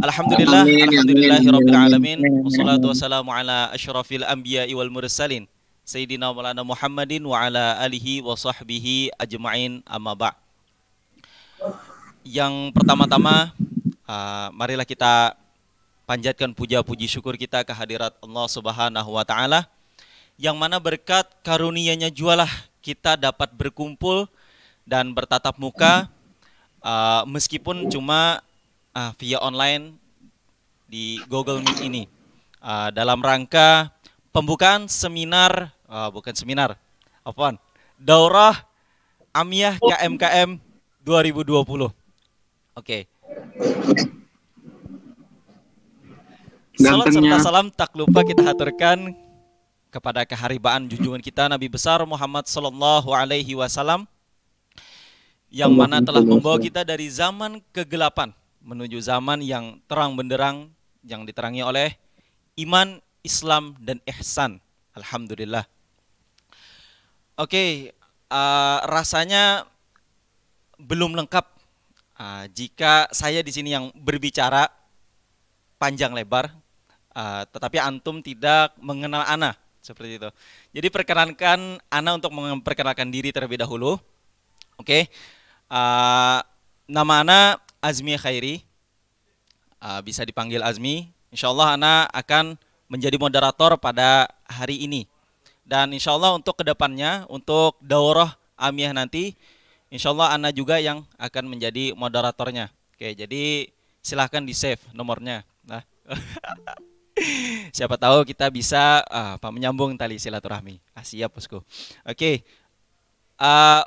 Alhamdulillah, Amin, amin, alhamdulillahirabbil amin, alamin, wassalatu amin. wassalamu ala asyrafil anbiya'i wal mursalin, sayyidina maulana Muhammadin wa ala alihi wa sahbihi ajma'in, amma ba'. Yang pertama-tama, marilah kita panjatkan puja-puji syukur kita kehadirat Allah Subhanahu wa taala, yang mana berkat karunia-Nya jualah kita dapat berkumpul dan bertatap muka, meskipun cuma via online di Google Meet ini, dalam rangka pembukaan seminar, bukan seminar, apaan? Daurah Amiyah KMKM 2020. Oke. Salam serta Gantengnya. salam tak lupa kita haturkan kepada keharibaan junjungan kita Nabi besar Muhammad sallallahu alaihi wasallam, yang mana telah membawa kita dari zaman kegelapan menuju zaman yang terang benderang, yang diterangi oleh iman, Islam, dan ihsan. Alhamdulillah. Oke, rasanya belum lengkap jika saya di sini yang berbicara panjang lebar, tetapi antum tidak mengenal Ana, seperti itu. Jadi perkenankan Ana untuk memperkenalkan diri terlebih dahulu. Oke, nama Ana Azmi Khairi, bisa dipanggil Azmi. Insya Allah Ana akan menjadi moderator pada hari ini. Dan insya Allah untuk kedepannya, untuk daurah Amiyah nanti, insya Allah Ana juga yang akan menjadi moderatornya. Oke, jadi silahkan di save nomornya. Nah, siapa tahu kita bisa menyambung tali silaturahmi. Siap bosku. Oke,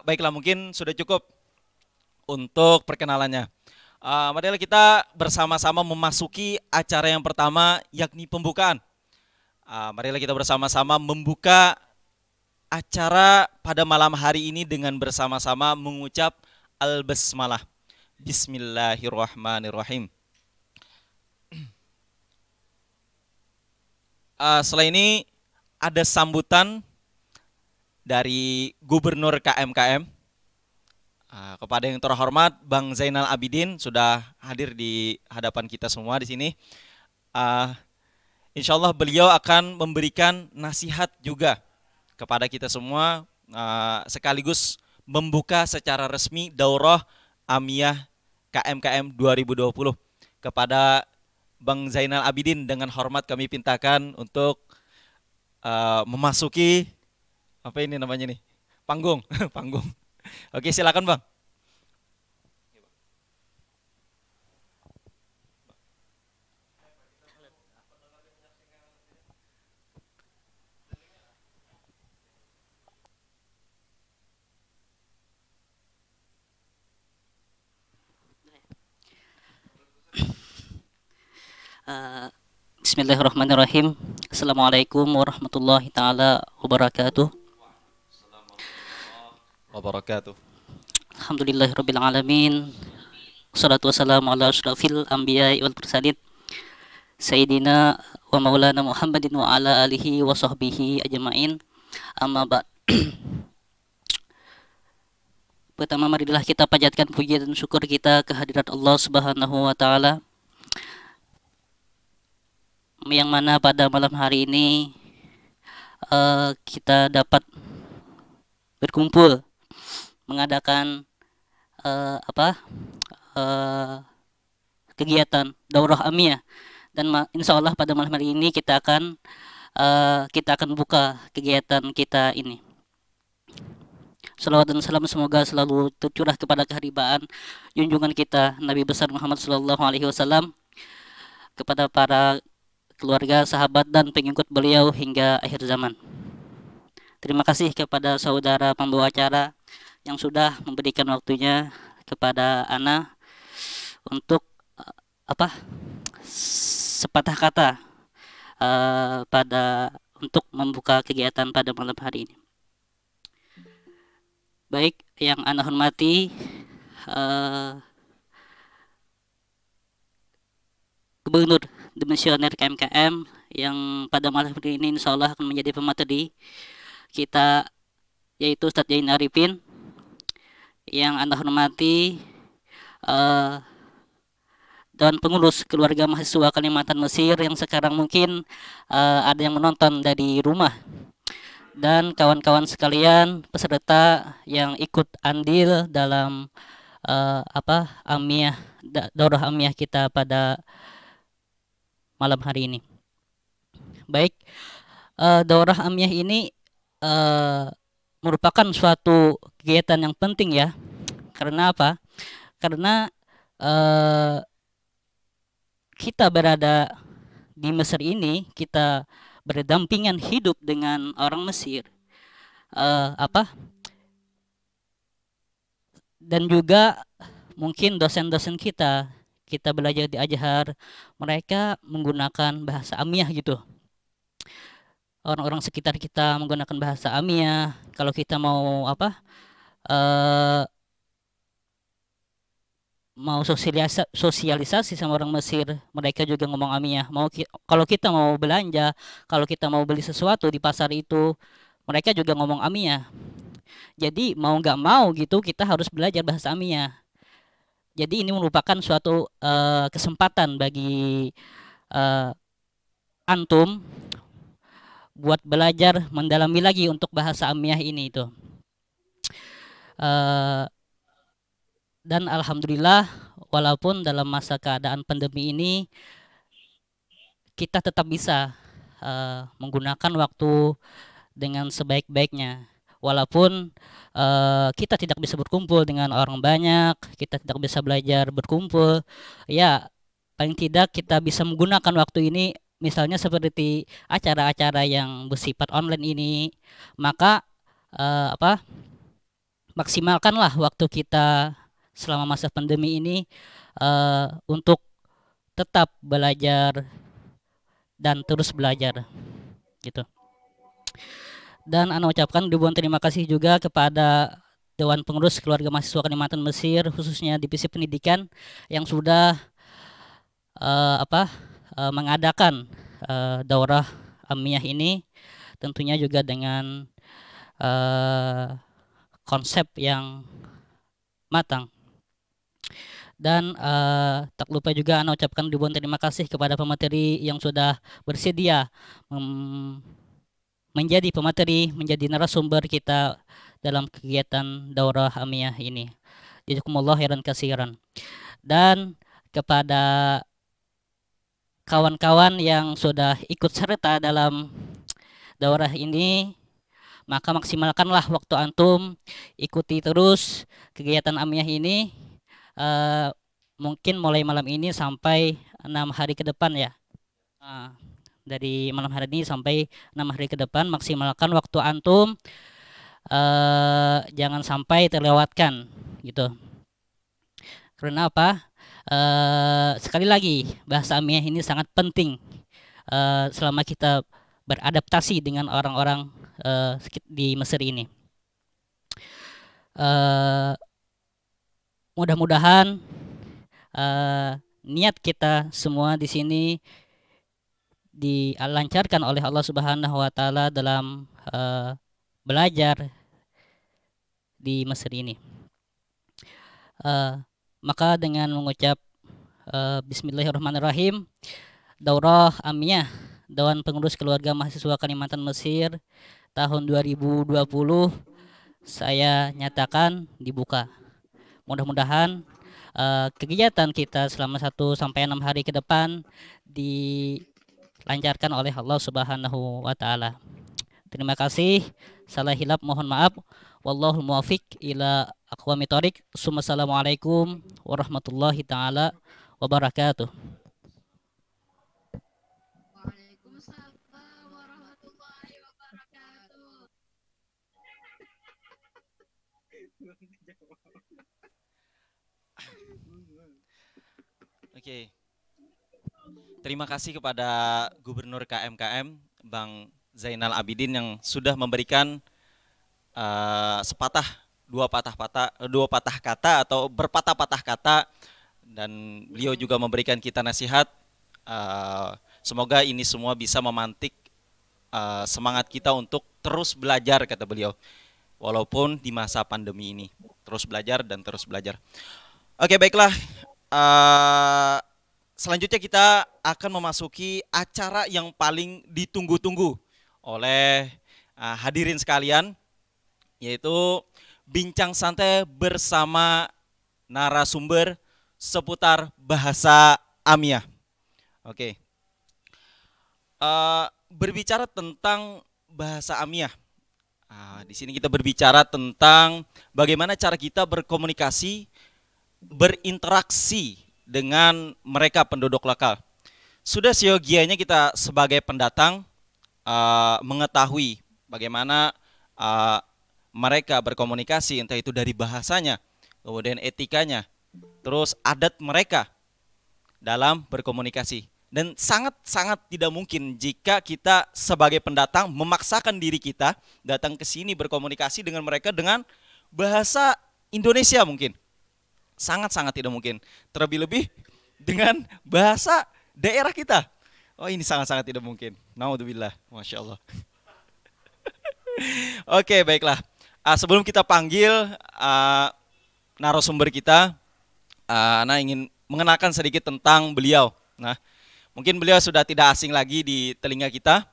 baiklah, mungkin sudah cukup untuk perkenalannya. Marilah kita bersama-sama memasuki acara yang pertama, yakni pembukaan. Marilah kita bersama-sama membuka acara pada malam hari ini dengan bersama-sama mengucap al-basmalah. Bismillahirrahmanirrahim. Setelah ini ada sambutan dari Gubernur KMKM. Kepada yang terhormat Bang Zainal Abidin sudah hadir di hadapan kita semua di sini. Insya Allah beliau akan memberikan nasihat juga kepada kita semua, sekaligus membuka secara resmi daurah Amiyah KMKM 2020. Kepada Bang Zainal Abidin dengan hormat kami pintakan untuk memasuki apa ini namanya nih, panggung. Panggung. Oke, silakan Bang. Bismillahirrahmanirrahim. Assalamualaikum warahmatullahi taala wabarakatuh. Wabarakatuh. Alhamdulillahirabbil alamin. Wassalatu wassalamu ala asyrafil anbiya'i wal mursalin. Sayyidina wa maulana Muhammadin wa ala alihi wa sahbihi ajma'in. Amma ba'd. Pertama, marilah kita panjatkan puji dan syukur kita kehadirat Allah Subhanahu wa taala, yang mana pada malam hari ini kita dapat berkumpul mengadakan kegiatan daurah Amiyah, dan insya Allah pada malam hari ini kita akan buka kegiatan kita ini. Salawat dan salam semoga selalu tercurah kepada keharibaan junjungan kita Nabi besar Muhammad sallallahu alaihi wasallam, kepada para keluarga, sahabat, dan pengikut beliau hingga akhir zaman. Terima kasih kepada saudara pembawa acara yang sudah memberikan waktunya kepada Ana untuk sepatah kata untuk membuka kegiatan pada malam hari ini. Baik, yang Ana hormati Gubernur Demisioner KMKM yang pada malam hari ini insya Allah akan menjadi pemateri kita, yaitu Ustadz Jain Arifin. Yang Anda hormati Dewan Pengurus Keluarga Mahasiswa Kalimantan Mesir yang sekarang mungkin ada yang menonton dari rumah, dan kawan-kawan sekalian peserta yang ikut andil dalam amiyah daurah amiyah kita pada malam hari ini. Baik, daurah amiyah ini merupakan suatu kegiatan yang penting ya. Karena apa? Karena kita berada di Mesir ini, kita berdampingan hidup dengan orang Mesir. Dan juga mungkin dosen-dosen kita belajar di Azhar, mereka menggunakan bahasa amiyah gitu. Orang-orang sekitar kita menggunakan bahasa amiyah. Kalau kita mau mau sosialisasi sama orang Mesir, mereka juga ngomong amiyah. Kalau kita mau belanja, kalau kita mau beli sesuatu di pasar itu, mereka juga ngomong amiyah. Jadi mau nggak mau gitu kita harus belajar bahasa amiyah. Jadi ini merupakan suatu kesempatan bagi antum buat belajar mendalami lagi untuk bahasa amiyah ini itu. Dan alhamdulillah, walaupun dalam masa keadaan pandemi ini kita tetap bisa menggunakan waktu dengan sebaik-baiknya. Walaupun kita tidak bisa berkumpul dengan orang banyak, kita tidak bisa belajar berkumpul, ya paling tidak kita bisa menggunakan waktu ini, misalnya seperti acara-acara yang bersifat online ini, maka maksimalkanlah waktu kita selama masa pandemi ini untuk tetap belajar dan terus belajar gitu. Dan Ana ucapkan ribuan terima kasih juga kepada Dewan Pengurus Keluarga Mahasiswa Kalimantan Mesir, khususnya Divisi Pendidikan yang sudah mengadakan daurah amiyah ini, tentunya juga dengan konsep yang matang. Dan tak lupa juga Ana ucapkan ribuan terima kasih kepada pemateri yang sudah bersedia menjadi pemateri, menjadi narasumber kita dalam kegiatan daurah amiyah ini. Jazakumullah khairan katsiran. Dan kepada kawan-kawan yang sudah ikut serta dalam daurah ini, maka maksimalkanlah waktu antum, ikuti terus kegiatan amiyah ini, mungkin mulai malam ini sampai 6 hari ke depan ya. Dari malam hari ini sampai 6 hari ke depan, maksimalkan waktu antum, jangan sampai terlewatkan gitu. Karena apa? Sekali lagi, bahasa amiyah ini sangat penting selama kita beradaptasi dengan orang-orang di Mesir ini. Mudah-mudahan niat kita semua di sini dilancarkan oleh Allah Subhanahu wa taala dalam belajar di Mesir ini. Maka dengan mengucap bismillahirrahmanirrahim, daurah amiyah Dewan Pengurus Keluarga Mahasiswa Kalimantan Mesir tahun 2020 saya nyatakan dibuka. Mudah-mudahan kegiatan kita selama 1-6 hari ke depan dilancarkan oleh Allah Subhanahu wa taala. Terima kasih. Salah hilap mohon maaf. Wallahul muwaffiq ila aqwamit thoriq. Assalamualaikum warahmatullahi taala wabarakatuh. Waalaikumsalam warahmatullahi wabarakatuh. Oke. Terima kasih kepada Gubernur KMKM Bang Zainal Abidin yang sudah memberikan dua patah kata atau berpatah-patah kata, dan beliau juga memberikan kita nasihat. Semoga ini semua bisa memantik semangat kita untuk terus belajar, kata beliau, walaupun di masa pandemi ini terus belajar dan terus belajar. Oke, baiklah. selanjutnya kita akan memasuki acara yang paling ditunggu-tunggu oleh hadirin sekalian, yaitu bincang santai bersama narasumber seputar bahasa Amiyah. Oke. Berbicara tentang bahasa Amiyah. Di sini kita berbicara tentang bagaimana cara kita berkomunikasi, berinteraksi dengan mereka penduduk lokal. Sudah seyogianya kita sebagai pendatang mengetahui bagaimana mereka berkomunikasi, entah itu dari bahasanya, kemudian etikanya, terus adat mereka dalam berkomunikasi. Dan sangat-sangat tidak mungkin jika kita sebagai pendatang memaksakan diri kita datang ke sini berkomunikasi dengan mereka dengan bahasa Indonesia mungkin. Sangat-sangat tidak mungkin. Terlebih-lebih dengan bahasa daerah kita. Oh, ini sangat-sangat tidak mungkin. Naudzubillah. Masya Allah. Oke, baiklah. Sebelum kita panggil narasumber kita, Ana ingin mengenalkan sedikit tentang beliau. Nah, mungkin beliau sudah tidak asing lagi di telinga kita.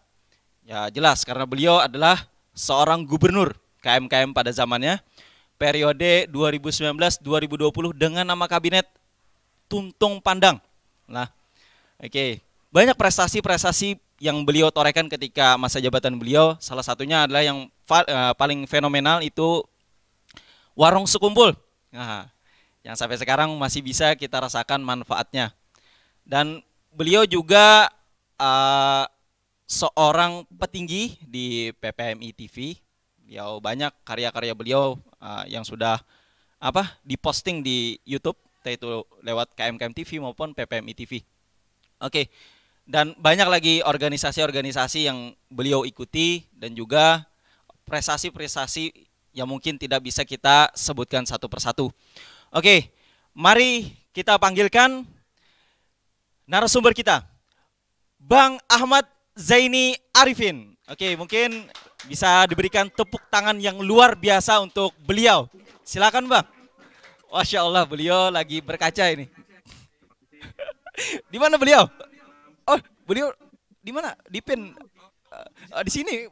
Ya jelas, karena beliau adalah seorang gubernur KMKM pada zamannya, periode 2019-2020 dengan nama kabinet Tuntung Pandang. Nah, oke. Banyak prestasi-prestasi yang beliau torehkan ketika masa jabatan beliau. Salah satunya adalah yang paling fenomenal itu Warung Sekumpul. Nah, yang sampai sekarang masih bisa kita rasakan manfaatnya. Dan beliau juga seorang petinggi di PPMI TV. Beliau banyak karya-karya beliau yang sudah diposting di YouTube, yaitu lewat KMKM TV maupun PPMI TV. Oke. Dan banyak lagi organisasi-organisasi yang beliau ikuti dan juga prestasi-prestasi yang mungkin tidak bisa kita sebutkan satu persatu. Oke, mari kita panggilkan narasumber kita, Bang Ahmad Zaini Arifin. Oke, mungkin bisa diberikan tepuk tangan yang luar biasa untuk beliau. Silakan Bang. Masya Allah, beliau lagi berkaca ini. Di mana beliau? Oh, beliau di mana? Di pin di sini.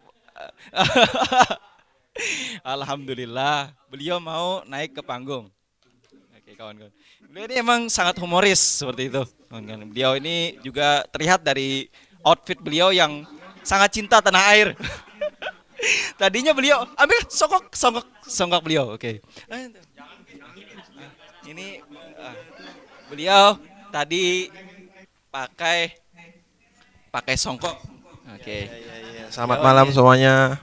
Alhamdulillah, beliau mau naik ke panggung. Oke, kawan-kawan. Beliau ini emang sangat humoris seperti itu. Beliau ini juga terlihat dari outfit beliau yang sangat cinta tanah air. Tadinya beliau ambil songkok beliau. Oke. Ini beliau tadi pakai songkok. Oke. Selamat malam semuanya.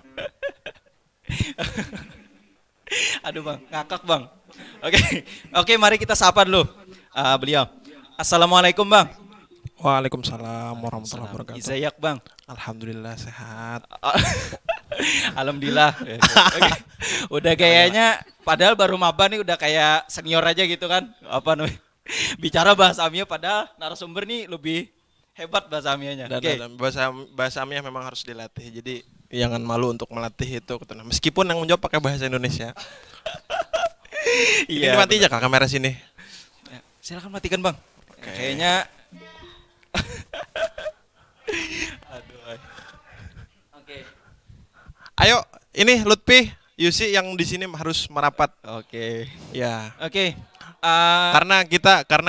Aduh Bang, ngakak Bang. Oke, mari kita sapa dulu beliau. Assalamualaikum Bang. Waalaikumsalam warahmatullahi wabarakatuh. Izzayak Bang. Alhamdulillah sehat. Alhamdulillah. Oke. Udah gayanya padahal baru maba nih udah kayak senior aja gitu kan. Bicara bahasa Amiyah padahal narasumber nih lebih hebat bahasa Amiyahnya. Oke. Bahasa Amiyah memang harus dilatih. Jadi jangan malu untuk melatih itu. Meskipun yang menjawab pakai bahasa Indonesia. Ini mati aja kamera sini. Silakan matikan Bang. Okay. Kayaknya. Aduh. Oke. Ayo, ini Lutfi, Yusi yang di sini harus merapat. Oke. Ya. Oke. Karena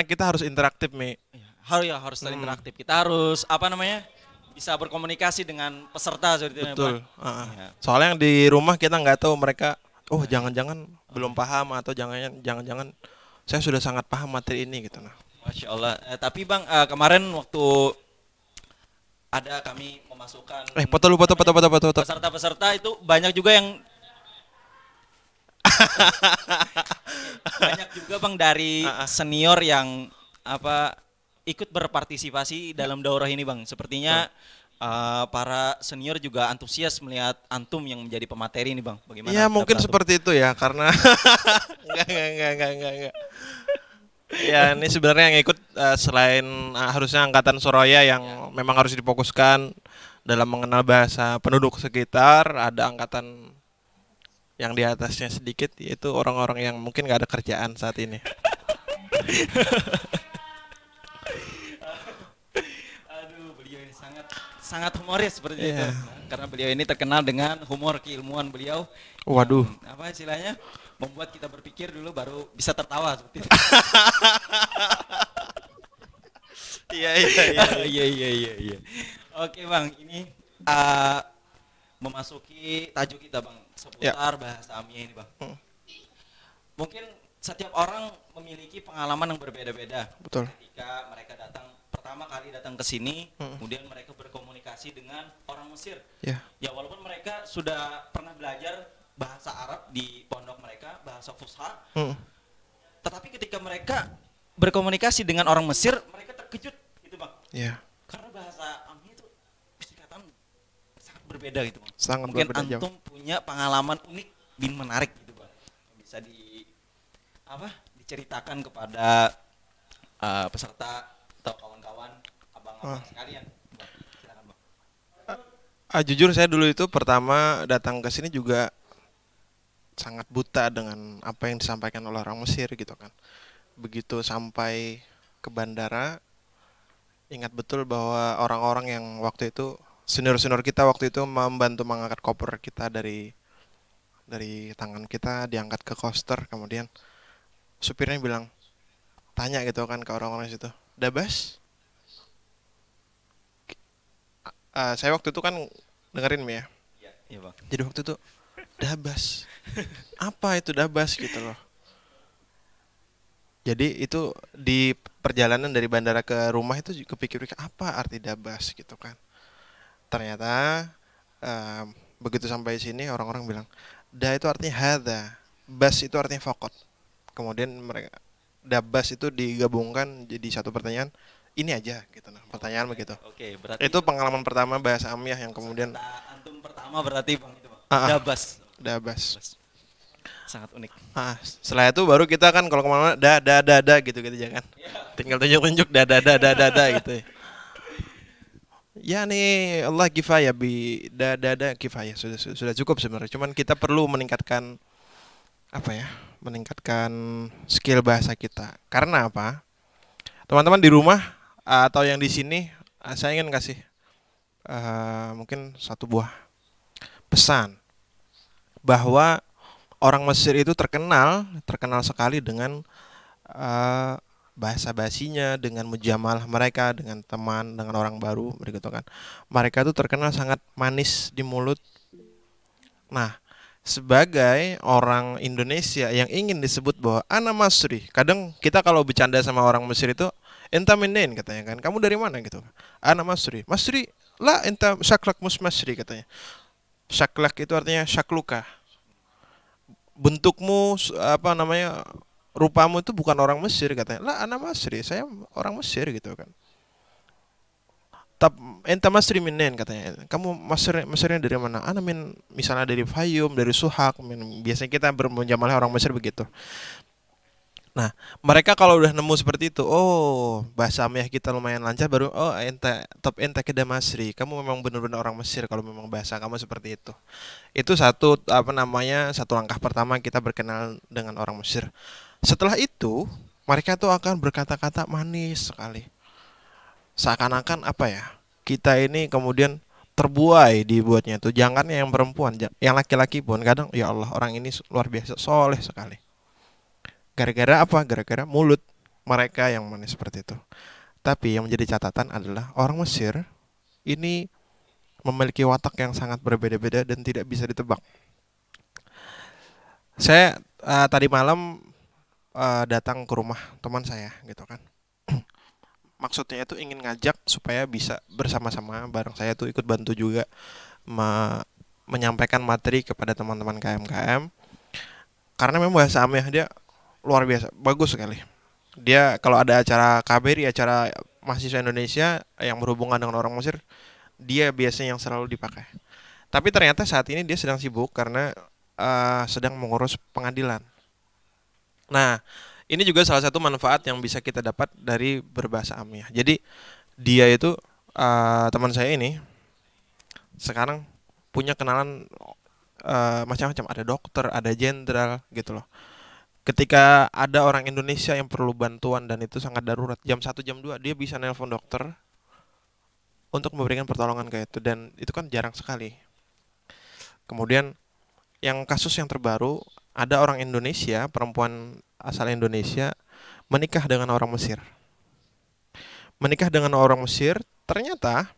kita harus interaktif, Mi. Harus interaktif. Kita harus bisa berkomunikasi dengan peserta seperti itu. Betul. Ya. Soalnya yang di rumah kita nggak tahu mereka, jangan-jangan belum paham atau jangan-jangan saya sudah sangat paham materi ini gitu nah. Masya Allah. Tapi Bang, kemarin waktu ada kami memasukkan foto. Peserta-peserta itu banyak juga yang banyak juga Bang dari senior yang ikut berpartisipasi dalam daurah ini Bang. Sepertinya para senior juga antusias melihat antum yang menjadi pemateri ini Bang. Bagaimana? Ya mungkin seperti itu ya karena enggak. Ya ini sebenarnya yang ikut selain harusnya angkatan Soraya yang memang harus difokuskan dalam mengenal bahasa penduduk sekitar, ada angkatan yang di atasnya sedikit yaitu orang-orang yang mungkin nggak ada kerjaan saat ini. sangat sangat humoris seperti itu. Iya. Nah, karena beliau ini terkenal dengan humor keilmuan beliau. Waduh. Apa istilahnya? Membuat kita berpikir dulu baru bisa tertawa seperti itu. Iya iya iya. Iya. Oke Bang, ini memasuki tajuk kita Bang seputar bahasa Amiyah ini Bang. Mungkin setiap orang memiliki pengalaman yang berbeda-beda. Betul. Ketika mereka pertama kali datang ke sini, kemudian mereka berkomunikasi dengan orang Mesir. Ya. Ya walaupun mereka sudah pernah belajar bahasa Arab di pondok mereka, bahasa Fusha, tetapi ketika mereka berkomunikasi dengan orang Mesir, mereka terkejut gitu Bang. Iya. Karena bahasa Amiyah itu bisa dikatakan sangat berbeda gitu Bang. Sangat Mungkin berbeda jauh. antum punya pengalaman unik bin menarik gitu Bang. Yang bisa diceritakan kepada peserta atau kawan-kawan abang-abang sekalian. Bang, silakan Bang. Jujur saya dulu itu pertama datang ke sini juga sangat buta dengan apa yang disampaikan oleh orang Mesir gitu kan. Begitu sampai ke bandara, ingat betul bahwa orang-orang yang waktu itu senior-senior kita waktu itu membantu mengangkat koper kita dari tangan kita diangkat ke coaster, kemudian supirnya bilang, tanya gitu kan ke orang-orang situ, Dabas? Saya waktu itu kan dengerin ya. Iya Bang. Jadi waktu itu Dabas. Apa itu Dabas gitu loh. Jadi itu di perjalanan dari bandara ke rumah itu kepikir-pikir apa arti Dabas gitu kan. Ternyata begitu sampai sini orang-orang bilang, da itu artinya hadza, bas itu artinya faqat. Kemudian mereka Dabas itu digabungkan jadi satu pertanyaan, ini aja gitu nah, pertanyaan begitu. Oke, berarti Itu pengalaman pertama bahasa Amiyah yang kemudian antum pertama berarti Bang itu Bang. Ah, ah. Dabas. Dabas. Sangat unik. Setelah itu baru kita kan kalau kemana-mana da gitu ya kan. Tinggal tunjuk-tunjuk da gitu ya. Ya nih Allah kifayah bi da kifayah sudah cukup sebenarnya. Cuman kita perlu meningkatkan apa ya? Meningkatkan skill bahasa kita. Karena apa? Teman-teman di rumah atau yang di sini saya ingin kasih mungkin satu buah pesan bahwa orang Mesir itu terkenal sekali dengan bahasa basinya, dengan mujamalah mereka dengan teman, dengan orang baru begitu kan. Mereka itu terkenal sangat manis di mulut. Nah, sebagai orang Indonesia yang ingin disebut bahwa ana Masri, kadang kita kalau bercanda sama orang Mesir itu enta minen katanya kan, kamu dari mana gitu. Ana Masri. Masri lah enta syaklak mus Masri katanya. Syaklak itu artinya syakluka. Bentukmu apa namanya rupamu itu bukan orang Mesir katanya. Lah ana Masri, saya orang Mesir gitu kan. Enta Masri minen katanya. Kamu Mesirnya dari mana? Ana misalnya dari Fayum, dari Suhak. Biasanya kita bermunjamalah orang Mesir begitu. Nah, mereka kalau udah nemu seperti itu, oh bahasa Amiyah kita lumayan lancar, baru oh enta keda Masri, kamu memang benar-benar orang Mesir kalau memang bahasa kamu seperti itu. Itu satu satu langkah pertama kita berkenal dengan orang Mesir. Setelah itu mereka tuh akan berkata-kata manis sekali. Seakan-akan apa ya? Kita ini kemudian terbuai dibuatnya tuh. Jangannya yang perempuan, yang laki-laki pun kadang ya Allah orang ini luar biasa soleh sekali. Gara-gara apa? Gara-gara mulut mereka yang manis seperti itu. Tapi yang menjadi catatan adalah orang Mesir ini memiliki watak yang sangat berbeda-beda dan tidak bisa ditebak. Saya tadi malam datang ke rumah teman saya gitu kan. Maksudnya itu ingin ngajak supaya bisa bersama-sama bareng saya tuh ikut bantu juga menyampaikan materi kepada teman-teman KMKM. Karena memang bahasa Amiyah dia luar biasa, bagus sekali. Dia kalau ada acara KBRI, acara mahasiswa Indonesia yang berhubungan dengan orang Mesir, dia biasanya yang selalu dipakai. Tapi ternyata saat ini dia sedang sibuk karena sedang mengurus pengadilan. Nah, ini juga salah satu manfaat yang bisa kita dapat dari berbahasa Amiyah. Jadi dia itu teman saya ini sekarang punya kenalan macam-macam, ada dokter, ada jenderal gitu loh. Ketika ada orang Indonesia yang perlu bantuan dan itu sangat darurat, jam 1 jam 2 dia bisa nelpon dokter untuk memberikan pertolongan kayak itu, dan itu kan jarang sekali. Kemudian yang kasus yang terbaru, ada orang Indonesia, perempuan asal Indonesia menikah dengan orang Mesir. Menikah dengan orang Mesir, ternyata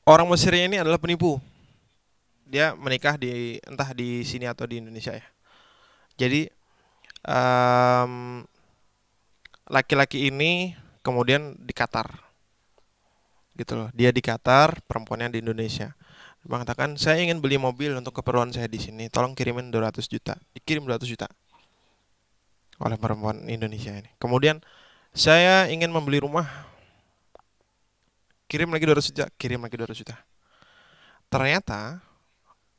orang Mesirnya ini adalah penipu. Dia menikah di entah di sini atau di Indonesia ya. Jadi em, laki-laki ini kemudian di Qatar, gitu loh. Dia di Qatar, perempuannya di Indonesia. Mengatakan, saya ingin beli mobil untuk keperluan saya di sini. Tolong kirimin 200 juta. Dikirim 200 juta oleh perempuan Indonesia ini. Kemudian saya ingin membeli rumah. Kirim lagi 200 juta, kirim lagi 200 juta. Ternyata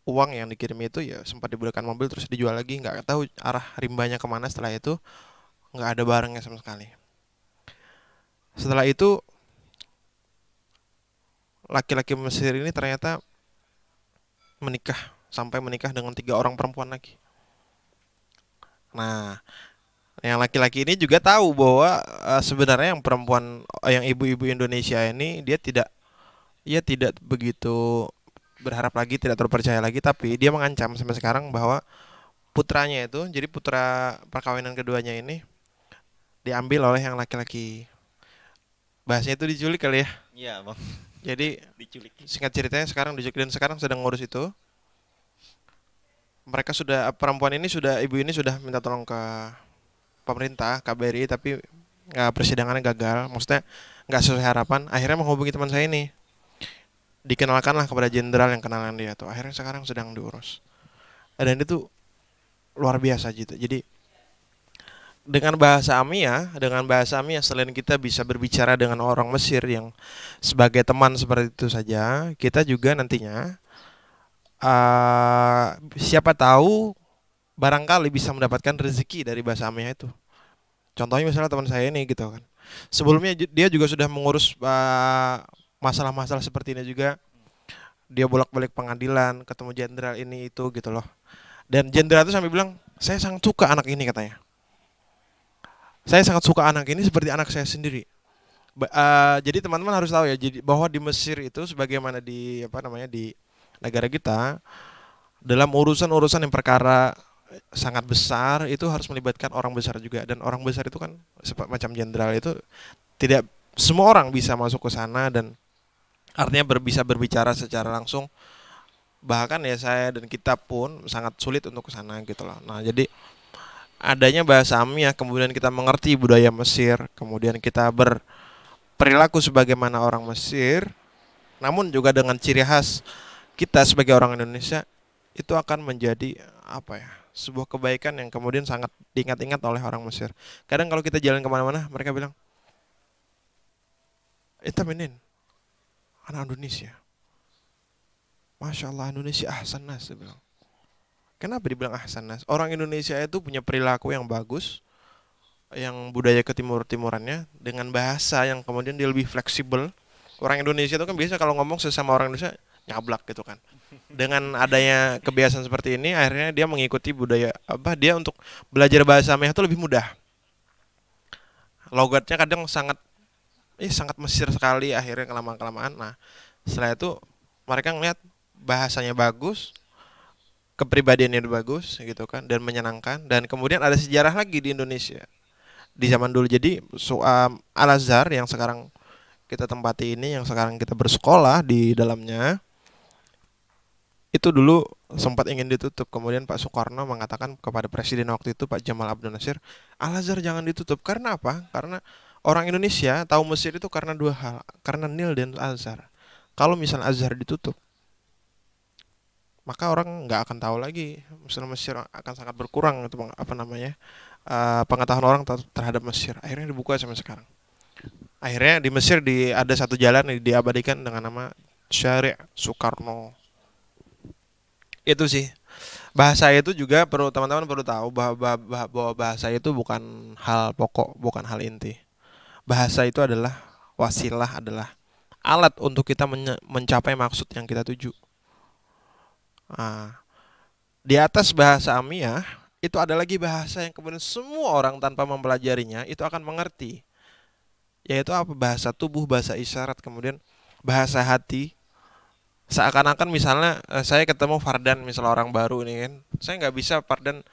uang yang dikirim itu ya sempat dibelikan mobil terus dijual lagi, nggak tahu arah rimbanya kemana. Setelah itu nggak ada barangnya sama sekali. Setelah itu laki-laki Mesir ini ternyata menikah, sampai menikah dengan 3 orang perempuan lagi. Nah, yang laki-laki ini juga tahu bahwa sebenarnya yang perempuan, yang ibu-ibu Indonesia ini dia tidak begitu berharap lagi, tidak terpercaya lagi, tapi dia mengancam sampai sekarang bahwa putranya itu, jadi putra perkawinan keduanya ini diambil oleh yang laki-laki. Bahasanya itu diculik kali ya. Iya, Bang. Jadi Diculik. singkat ceritanya sekarang diculik dan sekarang sedang ngurus itu. Mereka sudah, perempuan ini sudah, ibu ini sudah minta tolong ke pemerintah, KBRI, tapi persidangannya gagal. Maksudnya nggak sesuai harapan. Akhirnya menghubungi teman saya ini, dikenalkanlah kepada jenderal yang kenalan dia tuh. Akhirnya sekarang sedang diurus. Dan itu luar biasa gitu. Jadi dengan bahasa Amiyah, selain kita bisa berbicara dengan orang Mesir yang sebagai teman seperti itu saja, kita juga nantinya siapa tahu barangkali bisa mendapatkan rezeki dari bahasa Amiyah itu. Contohnya misalnya teman saya ini gitu kan. Sebelumnya dia juga sudah mengurus masalah-masalah seperti ini juga. Dia bolak-balik pengadilan, ketemu jenderal ini itu gitu loh. Dan jenderal itu sampai bilang, saya sangat suka anak ini katanya. Saya sangat suka anak ini seperti anak saya sendiri. Jadi teman-teman harus tahu ya, jadi bahwa di Mesir itu sebagaimana di di negara kita, dalam urusan-urusan yang perkara sangat besar itu harus melibatkan orang besar juga, dan orang besar itu kan macam jenderal itu tidak semua orang bisa masuk ke sana, dan artinya bisa berbicara secara langsung. Bahkan ya saya dan kita pun sangat sulit untuk ke sana gitu loh. Nah, jadi adanya bahasa Amiyah, kemudian kita mengerti budaya Mesir, kemudian kita berperilaku sebagaimana orang Mesir, namun juga dengan ciri khas kita sebagai orang Indonesia, itu akan menjadi sebuah kebaikan yang kemudian sangat diingat-ingat oleh orang Mesir. Kadang kalau kita jalan kemana-mana, mereka bilang, "Eta menen, anak Indonesia. Masya Allah, Indonesia ahsan nas," dia bilang. Kenapa dibilang ahsan nas? Orang Indonesia itu punya perilaku yang bagus, yang budaya ketimur-timurannya, dengan bahasa yang kemudian dia lebih fleksibel. Orang Indonesia itu kan biasa kalau ngomong sesama orang Indonesia nyablak gitu kan. Dengan adanya kebiasaan seperti ini, akhirnya dia mengikuti budaya dia untuk belajar bahasa Amiyah itu lebih mudah. Logatnya kadang sangat Mesir sekali, akhirnya kelamaan-kelamaan. Nah, setelah itu mereka ngeliat bahasanya bagus, kepribadiannya bagus gitu kan, dan menyenangkan. Dan kemudian ada sejarah lagi di Indonesia di zaman dulu. Jadi Al-Azhar yang sekarang kita tempati ini, yang sekarang kita bersekolah di dalamnya, itu dulu sempat ingin ditutup. Kemudian Pak Soekarno mengatakan kepada presiden waktu itu, Pak Jamal Abdel Nasir, Al-Azhar jangan ditutup. Karena apa? Karena orang Indonesia tahu Mesir itu karena dua hal, karena Nil dan Al-Azhar. Kalau misalnya Azhar ditutup, maka orang nggak akan tahu lagi. Mesir akan sangat berkurang itu pengetahuan orang terhadap Mesir. Akhirnya dibuka sampai sekarang. Akhirnya di Mesir ada satu jalan yang diabadikan dengan nama Syari' Soekarno. Itu sih. Bahasa itu juga teman-teman perlu tahu bahwa bahasa itu bukan hal pokok, bukan hal inti. Bahasa itu adalah wasilah, adalah alat untuk kita mencapai maksud yang kita tuju. Nah, di atas bahasa Amiyah itu ada lagi bahasa yang kemudian semua orang tanpa mempelajarinya itu akan mengerti, yaitu apa? Bahasa tubuh, bahasa isyarat, kemudian bahasa hati. Seakan-akan misalnya saya ketemu Fardan, misalnya orang baru ini kan, saya nggak bisa Fardan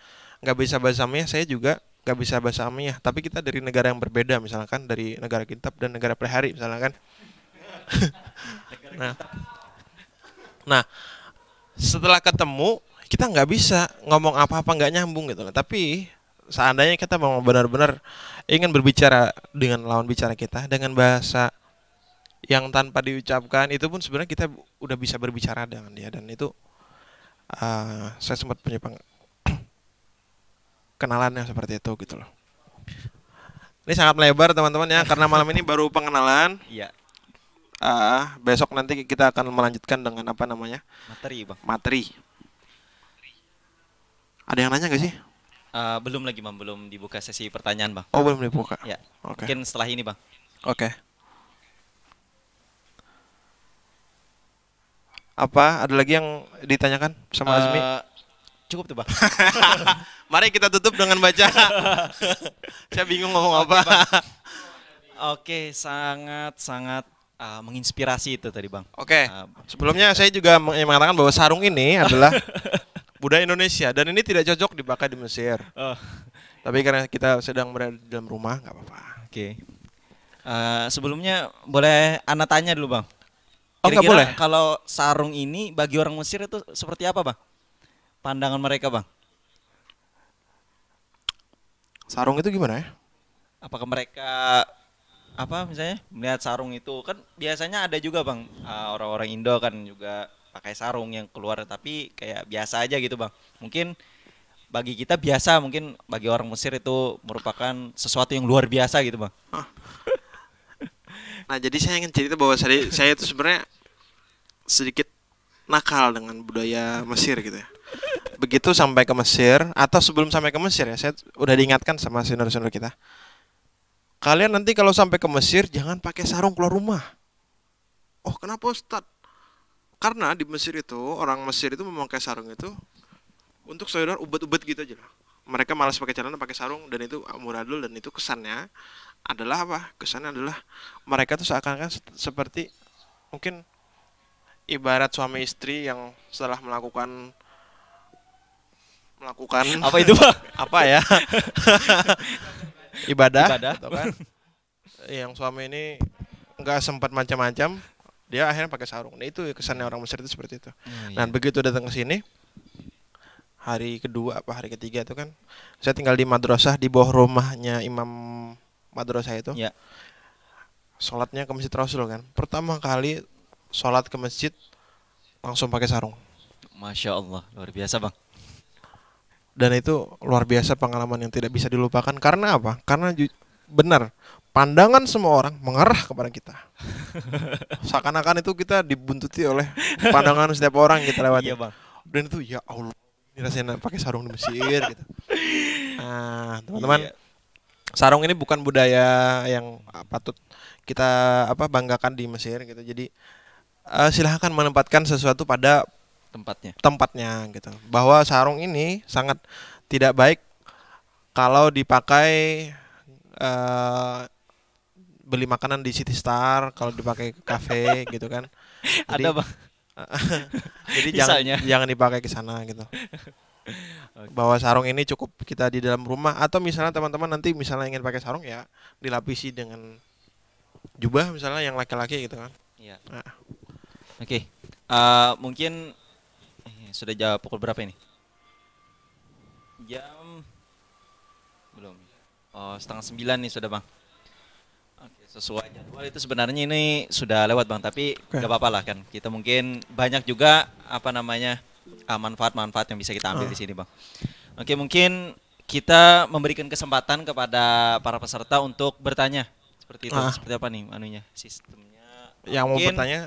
nggak bisa bahasa Amiyah, saya juga nggak bisa bahasa Amiyah, tapi kita dari negara yang berbeda, misalkan dari negara kitab dan negara pelihari misalnya kan. Nah, nah setelah ketemu kita nggak bisa ngomong apa-apa, nggak nyambung gitu loh. Tapi seandainya kita mau benar-benar ingin berbicara dengan lawan bicara kita dengan bahasa yang tanpa diucapkan, itu pun sebenarnya kita udah bisa berbicara dengan dia. Dan itu saya sempat punya kenalannya seperti itu gitu loh. Ini sangat melebar teman-teman ya, karena malam ini baru pengenalan. Iya, Besok nanti kita akan melanjutkan dengan apa namanya, materi bang. materi. Ada yang nanya gak sih? Belum lagi bang, belum dibuka sesi pertanyaan bang. Oh, belum dibuka. Ya, Oke. mungkin setelah ini bang. Oke. Apa? Ada lagi yang ditanyakan sama Azmi? Cukup tuh bang. Mari kita tutup dengan baca. Saya bingung ngomong apa. Oke, sangat menginspirasi itu tadi bang. Oke. Sebelumnya saya juga mengatakan bahwa sarung ini adalah budaya Indonesia dan ini tidak cocok dipakai di Mesir. Tapi karena kita sedang berada di dalam rumah, nggak apa-apa. Oke. Sebelumnya boleh Ana tanya dulu bang. Oh, nggak boleh? Kalau sarung ini bagi orang Mesir itu seperti apa bang? Pandangan mereka bang? Sarung itu gimana ya? Apakah mereka misalnya melihat sarung itu kan biasanya ada juga bang, orang-orang Indo kan juga pakai sarung yang keluar tapi kayak biasa aja gitu bang. Mungkin bagi kita biasa, mungkin bagi orang Mesir itu merupakan sesuatu yang luar biasa gitu bang. Nah, jadi saya ingin cerita bahwa saya itu sebenarnya sedikit nakal dengan budaya Mesir gitu ya. Begitu sampai ke Mesir atau sebelum sampai ke Mesir ya, saya udah diingatkan sama senior-senior kita. Kalian nanti kalau sampai ke Mesir jangan pakai sarung keluar rumah. Oh, kenapa Ustadz? Karena di Mesir itu, orang Mesir itu memakai sarung itu untuk sekedar ubet-ubet gitu aja lah. Mereka malas pakai celana, pakai sarung, dan itu amburadul, dan itu kesannya adalah apa? Kesannya adalah mereka tuh seakan-akan seperti mungkin ibarat suami istri yang setelah melakukan Apa itu bang? apa ya? ibadah Ibadah. gitu kan. Yang suami ini nggak sempat macam-macam, dia akhirnya pakai sarung. Nah, itu kesannya orang Mesir itu seperti itu. Dan begitu datang ke sini, hari kedua apa hari ketiga itu kan, saya tinggal di madrasah di bawah rumahnya imam madrasah itu. Ya. Sholatnya ke Masjid Rasul kan. Pertama kali sholat ke masjid langsung pakai sarung. Masya Allah, luar biasa bang. Dan itu luar biasa, pengalaman yang tidak bisa dilupakan. Karena apa? Karena benar, pandangan semua orang mengarah kepada kita. Seakan-akan itu kita dibuntuti oleh pandangan setiap orang yang kita lewati. Iya bang. Dan itu ya Allah, ini rasanya pakai sarung di Mesir gitu. Nah, teman-teman, Iya. sarung ini bukan budaya yang patut kita banggakan di Mesir gitu. Jadi silahkan menempatkan sesuatu pada tempatnya gitu. Bahwa sarung ini sangat tidak baik kalau dipakai beli makanan di City Star, kalau dipakai ke kafe gitu kan. Jadi, Ada bang. jadi Misalnya. jangan dipakai ke sana gitu. Bahwa sarung ini cukup kita di dalam rumah, atau misalnya teman-teman nanti misalnya ingin pakai sarung ya dilapisi dengan jubah misalnya yang laki-laki gitu kan. Iya. Nah. Oke. Mungkin sudah jawab pukul berapa ini? Jam belum. Oh, 8:30 nih sudah bang. Oke, sesuai jadwal itu sebenarnya ini sudah lewat bang, tapi nggak apa-apa lah kan. Kita mungkin banyak juga manfaat-manfaat yang bisa kita ambil di sini bang. Oke, mungkin kita memberikan kesempatan kepada para peserta untuk bertanya. Seperti itu. Seperti apa nih anunya, sistemnya? Yang mau Mungkin bertanya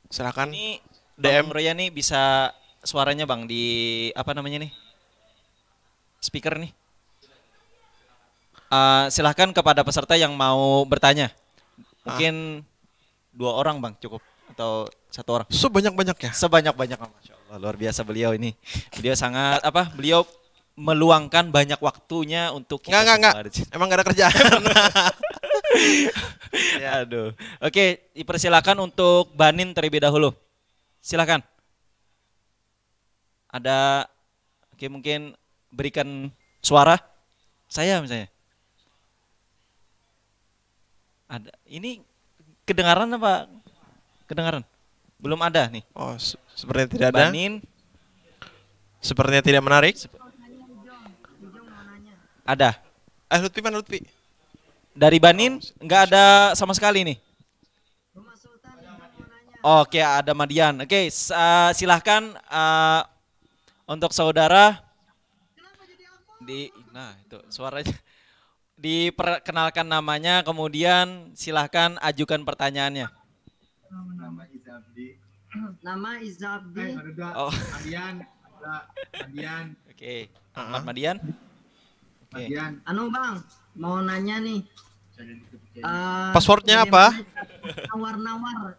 silakan. ini DM. Bang Roya nih bisa suaranya bang di nih speaker nih. Silahkan kepada peserta yang mau bertanya. Mungkin 2 orang bang cukup atau 1 orang. Sebanyak-banyaknya. Sebanyak-banyak, Masya Allah, luar biasa beliau ini. Beliau sangat beliau meluangkan banyak waktunya untuk kita. Enggak. Emang gak ada kerjaan. Ya. Aduh. Oke, dipersilakan untuk Banin terlebih dahulu. Silakan. Ada, oke mungkin berikan suara. Saya misalnya. Ada. Ini kedengaran apa? Kedengaran? Belum ada nih. Oh, sepertinya tidak ada. Banin Sepertinya tidak menarik. ada. Lutfi mana Lutfi? Dari Banin nggak ada sama sekali nih. Oke, ada Madian. Oke, silahkan untuk saudara nah itu suaranya diperkenalkan namanya, kemudian silahkan ajukan pertanyaannya. Nama Izabdi. Oh, Adian, Adian, oke. Ahmad Madian. Oke. Adian. Anu Bang, mau nanya nih. Passwordnya apa?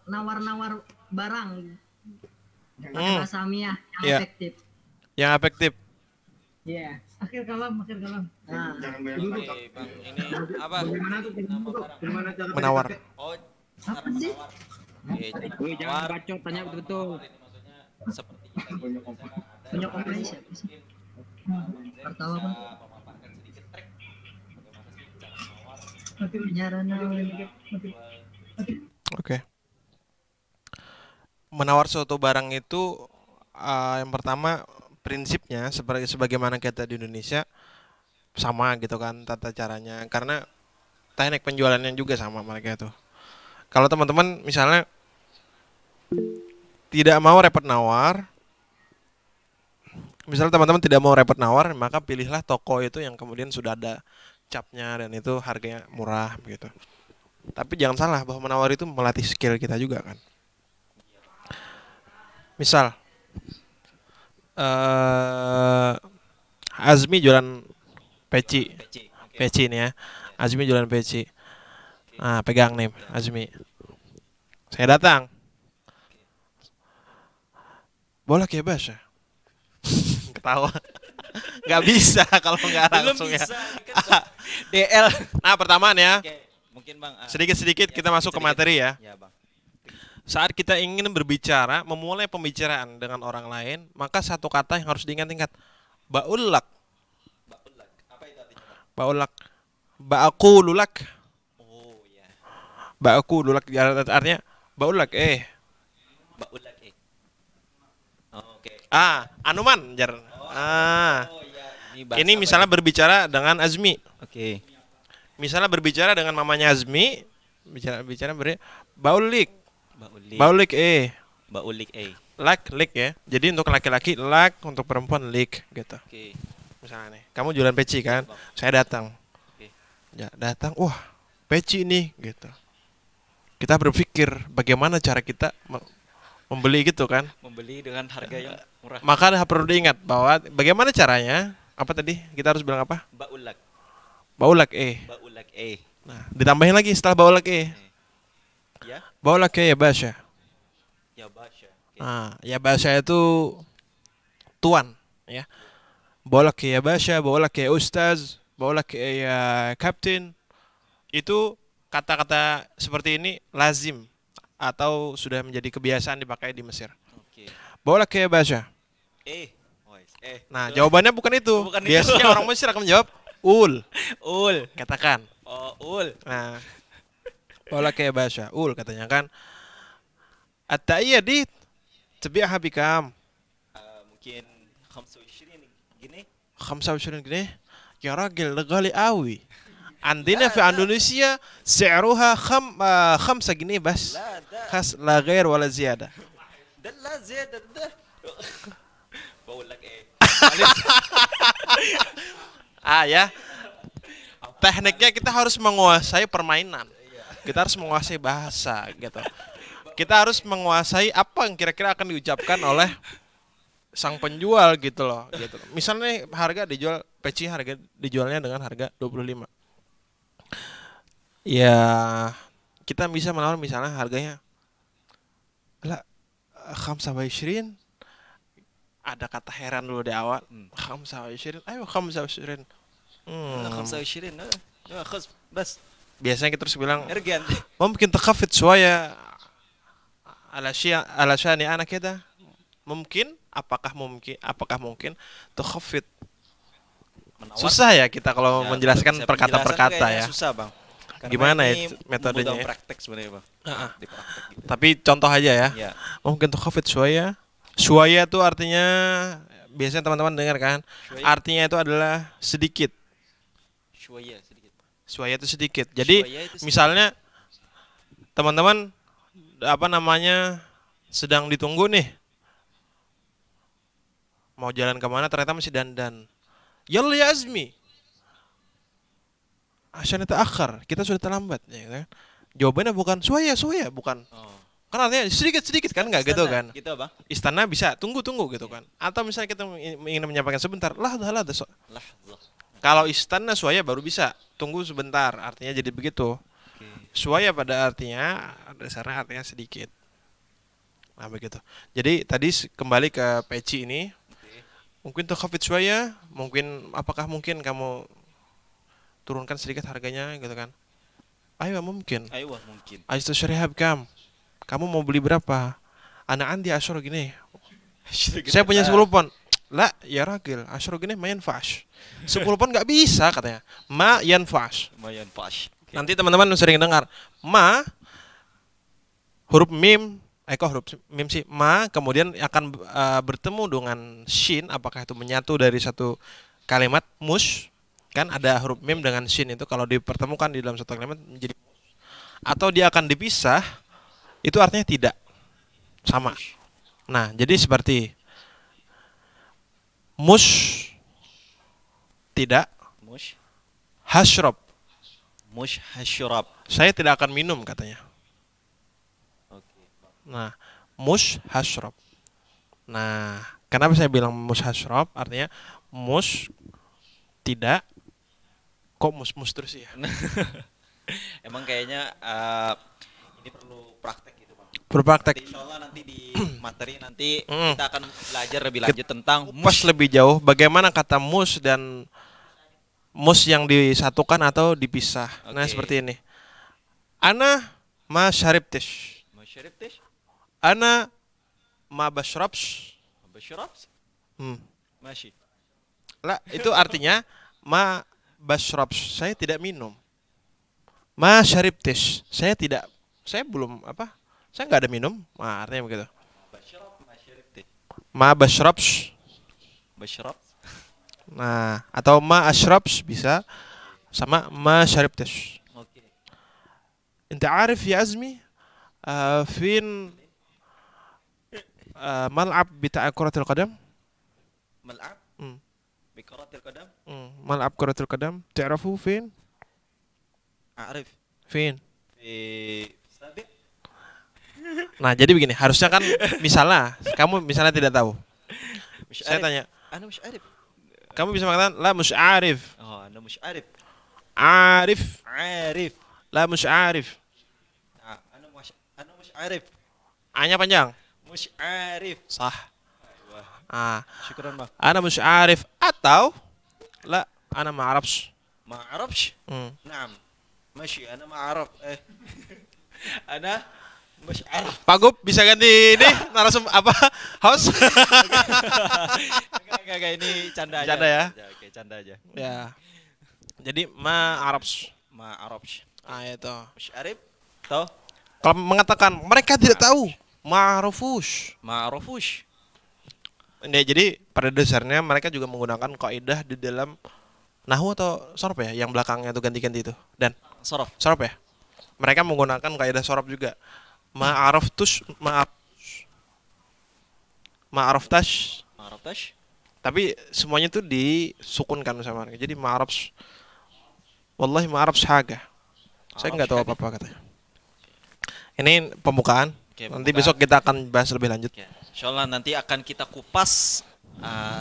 Nawar-nawar barang. Pakai Hmm. bahasa Amiah yang Iya. efektif. Yang efektif. Iya. Akhir kalam. Nah, Jangan banyak duduk. Oke, Bang. Ini apa? Bagaimana tuh? Bagaimana cara Menawar. Oh, apa sih? oke, Jangan bacot, tanya betul-betul. seperti yang tadi saya katakan, ada Punya komplain siapa sih? Pertama Bang. memaparkan sedikit trik bagaimana sih cara menawar. Penyiaran Oke. Menawar suatu barang itu yang pertama prinsipnya seperti sebagaimana kita di Indonesia sama gitu kan tata caranya, karena teknik penjualannya juga sama mereka itu. Kalau teman-teman misalnya tidak mau repot nawar, misalnya teman-teman tidak mau repot nawar, maka pilihlah toko itu yang kemudian sudah ada capnya dan itu harganya murah begitu. Tapi jangan salah bahwa menawar itu melatih skill kita juga kan. Misal Azmi jualan peci, Peci. Oke. peci ini ya. Azmi jualan peci. Nah, pegang nih Azmi. Saya datang. Boleh ya Bas ya? Ketawa. Nggak bisa kalau nggak Belum langsung ya. bisa. Kan DL. Nah, pertamaan ya. Oke, mungkin Bang. Sedikit-sedikit kita masuk ke materi ya. Ya, Bang. Saat kita ingin berbicara, memulai pembicaraan dengan orang lain, maka satu kata yang harus diingat-ingat. Ba'ulak. Ba'ulak. Apa itu artinya, Bang? Ba'ulak. Ba'akululak. Oh, ya. Ba'akululak artinya ba'ulak Ba'ulak. Oh, oke. Anuman jar. Oh, ya. bahasa Ini apa misalnya itu? berbicara dengan Azmi. Oke. Misalnya berbicara dengan mamanya Azmi, bicara baulik. Ba'ulik. Baulik Ba'ulik. lak lik ya. Jadi untuk laki-laki lak, untuk perempuan lik gitu. Oke. Misalnya nih, kamu jualan peci kan? Bang. Saya datang. Oke. Ya, datang, wah, peci nih gitu. Kita berpikir bagaimana cara kita membeli gitu kan? Membeli dengan harga yang murah. Maka perlu diingat bahwa bagaimana caranya? Apa tadi? Kita harus bilang apa? Ba'ulak. Baulak Ba'ulak. Nah, ditambahin lagi setelah baulak Ya. Baulak ya Basya. Ya, Basya. Oke. Nah, ya Basya itu tuan ya. Baulak ya Basya, baulak ya Ustaz, baulak ya Kapten. Itu kata-kata seperti ini lazim atau sudah menjadi kebiasaan dipakai di Mesir. Oke. Baulak ya Basya. Nah, jawabannya bukan itu. Bukan itu. Biasanya orang Mesir akan menjawab ul. Ul. Katakan. Oh, ul. Nah, baulak ya Basya. Ul katanya kan. At-ta'iyya di tabi'aha bikam. Mungkin 25 gini. 25 جنيه يا راجل ده غالي قوي عندنا في اندونيسيا سعرها 5 جنيه بس لا ده خس لا غير ولا زيادة ده لا زيادة ده. بقول لك ايه. ya tekniknya kita harus menguasai permainan, kita harus menguasai bahasa gitu, kita harus menguasai apa yang kira-kira akan diucapkan oleh sang penjual gitu loh gitu. Misalnya harga dijual peci, harga dijualnya dengan harga 25. Ya, kita bisa menawar misalnya harganya lah 25. Ada kata heran dulu di awal. 25. Ayo 25. 25 خذ بس biasanya kita terus bilang Ergen. mungkin تخفض شوية على شأن أنا كده mungkin apakah mungkin تخفض. Susah ya kita kalau Ya, menjelaskan saya per kata per penjelasan kata kayaknya ya. Susah, Bang. Karena Gimana ya ini metodenya membutuhkan ya? praktek sebenarnya, Bang. Heeh. Di praktek gitu. Tapi contoh aja ya. Ya. Mungkin تخفض شوية. Shwaya itu artinya biasanya teman-teman dengar kan? Shwaya. Artinya itu adalah sedikit. Shwaya sedikit. Shwaya itu sedikit. Jadi Shwaya itu sedikit. misalnya teman-teman apa namanya sedang ditunggu nih, mau jalan kemana ternyata masih dandan. Yalla ya Azmi, Asyan akhir, kita sudah terlambat ya kan? Jawabannya bukan Shwaya bukan. Oh. Kan artinya sedikit kan nggak gitu kan. Gitu, Bang. Istana bisa tunggu gitu kan. Atau misalnya kita ingin menyampaikan sebentar, lah. Lahzah. Kalau istana Shwaya baru bisa tunggu sebentar, artinya jadi begitu. Oke. Shwaya pada artinya dasarnya artinya sedikit. Nah begitu. Jadi tadi kembali ke peci ini. Mungkin tukhafid Shwaya, apakah mungkin kamu turunkan sedikit harganya gitu kan? Ayo mungkin. Ayo, mungkin. Aistu syarihab kamu mau beli berapa? Anak andi asyur gini. Saya punya 10 pon. Lah, ya ragil, asyur gini main fash. 10 pon nggak bisa katanya. Ma yan fash. Lumayan pas. Nanti teman-teman sering dengar ma huruf mim, kok huruf mim sih? Ma kemudian akan bertemu dengan shin, apakah itu menyatu dari satu kalimat mus? Kan ada huruf mim dengan shin itu kalau dipertemukan di dalam satu kalimat menjadi mus. Atau dia akan dipisah, itu artinya tidak sama. Nah, jadi seperti mus tidak, Mush hasrob, hasyrab. saya tidak akan minum katanya. Oke. Nah, mus hasrob. Nah, kenapa saya bilang mus hasrob? Artinya mus tidak. Kok mus terus ya? Emang kayaknya ini perlu praktek gitu, Bang. Berpraktek. Nanti insyaallah nanti di materi nanti Mm. kita akan belajar lebih lanjut tentang Pas lebih jauh, bagaimana kata mus dan mus yang disatukan atau dipisah. Nah, Oke. seperti ini. Ana ma syaribtish. Musyarib tish, Ana ma bashrabsh. basyrab, Hmm. masih. Lah, itu artinya ma bashrabsh, saya tidak minum. Ma syaribtish, saya belum saya nggak ada minum. Nah, artinya begitu. Basyrab, masyarib tish. Ma bashrabsh. Basyrab. Nah, atau ma ashrabsh bisa sama ma syaribtish. Oke. انت عارف يا عزمي فين ملعب بتاع كرة القدم Mal'ab مم. bikaratil qadam. ملعب كرة القدم تعرفوا فين A'rif فين fi sabi. nah jadi begini harusnya kan kamu misalnya tidak tahu Mش saya عارف. tanya Ana mش عارف. kamu bisa mengatakan la مش عارف Oh, ana mش عارف. عارف عارف. la مش عارف Ana mش عارف. A-nya panjang مش عارف. sah Aywa. Syukran, Bang. أنا مش عارف atau la أنا ما أعرفش ما أعرفش. نعم. ماشي أنا ما أعرف. أنا مش عارف. Pak Gub bisa ganti ini narasum host Enggak, ini canda aja. Canda ya? Oke, canda aja. ya jadi ma Arabs Ma Arabs. itu Mش عارف. Tahu? kalau mengatakan mereka tidak tahu ma'rufus Ma Arafus. ini jadi pada dasarnya mereka juga menggunakan kaidah di dalam nahwu atau sorof ya yang belakangnya itu ganti-ganti itu dan Saraf. sorof ya mereka menggunakan kaidah sorof juga ma'araftus ma'araftash Ma Araftash. tapi semuanya itu disukunkan sama mereka jadi ma'arafs wallahi ma'arafs haga saya nggak tahu apa-apa katanya ini pembukaan. Oke, Nanti pembukaan. besok kita akan bahas lebih lanjut. Ya, insyaallah nanti akan kita kupas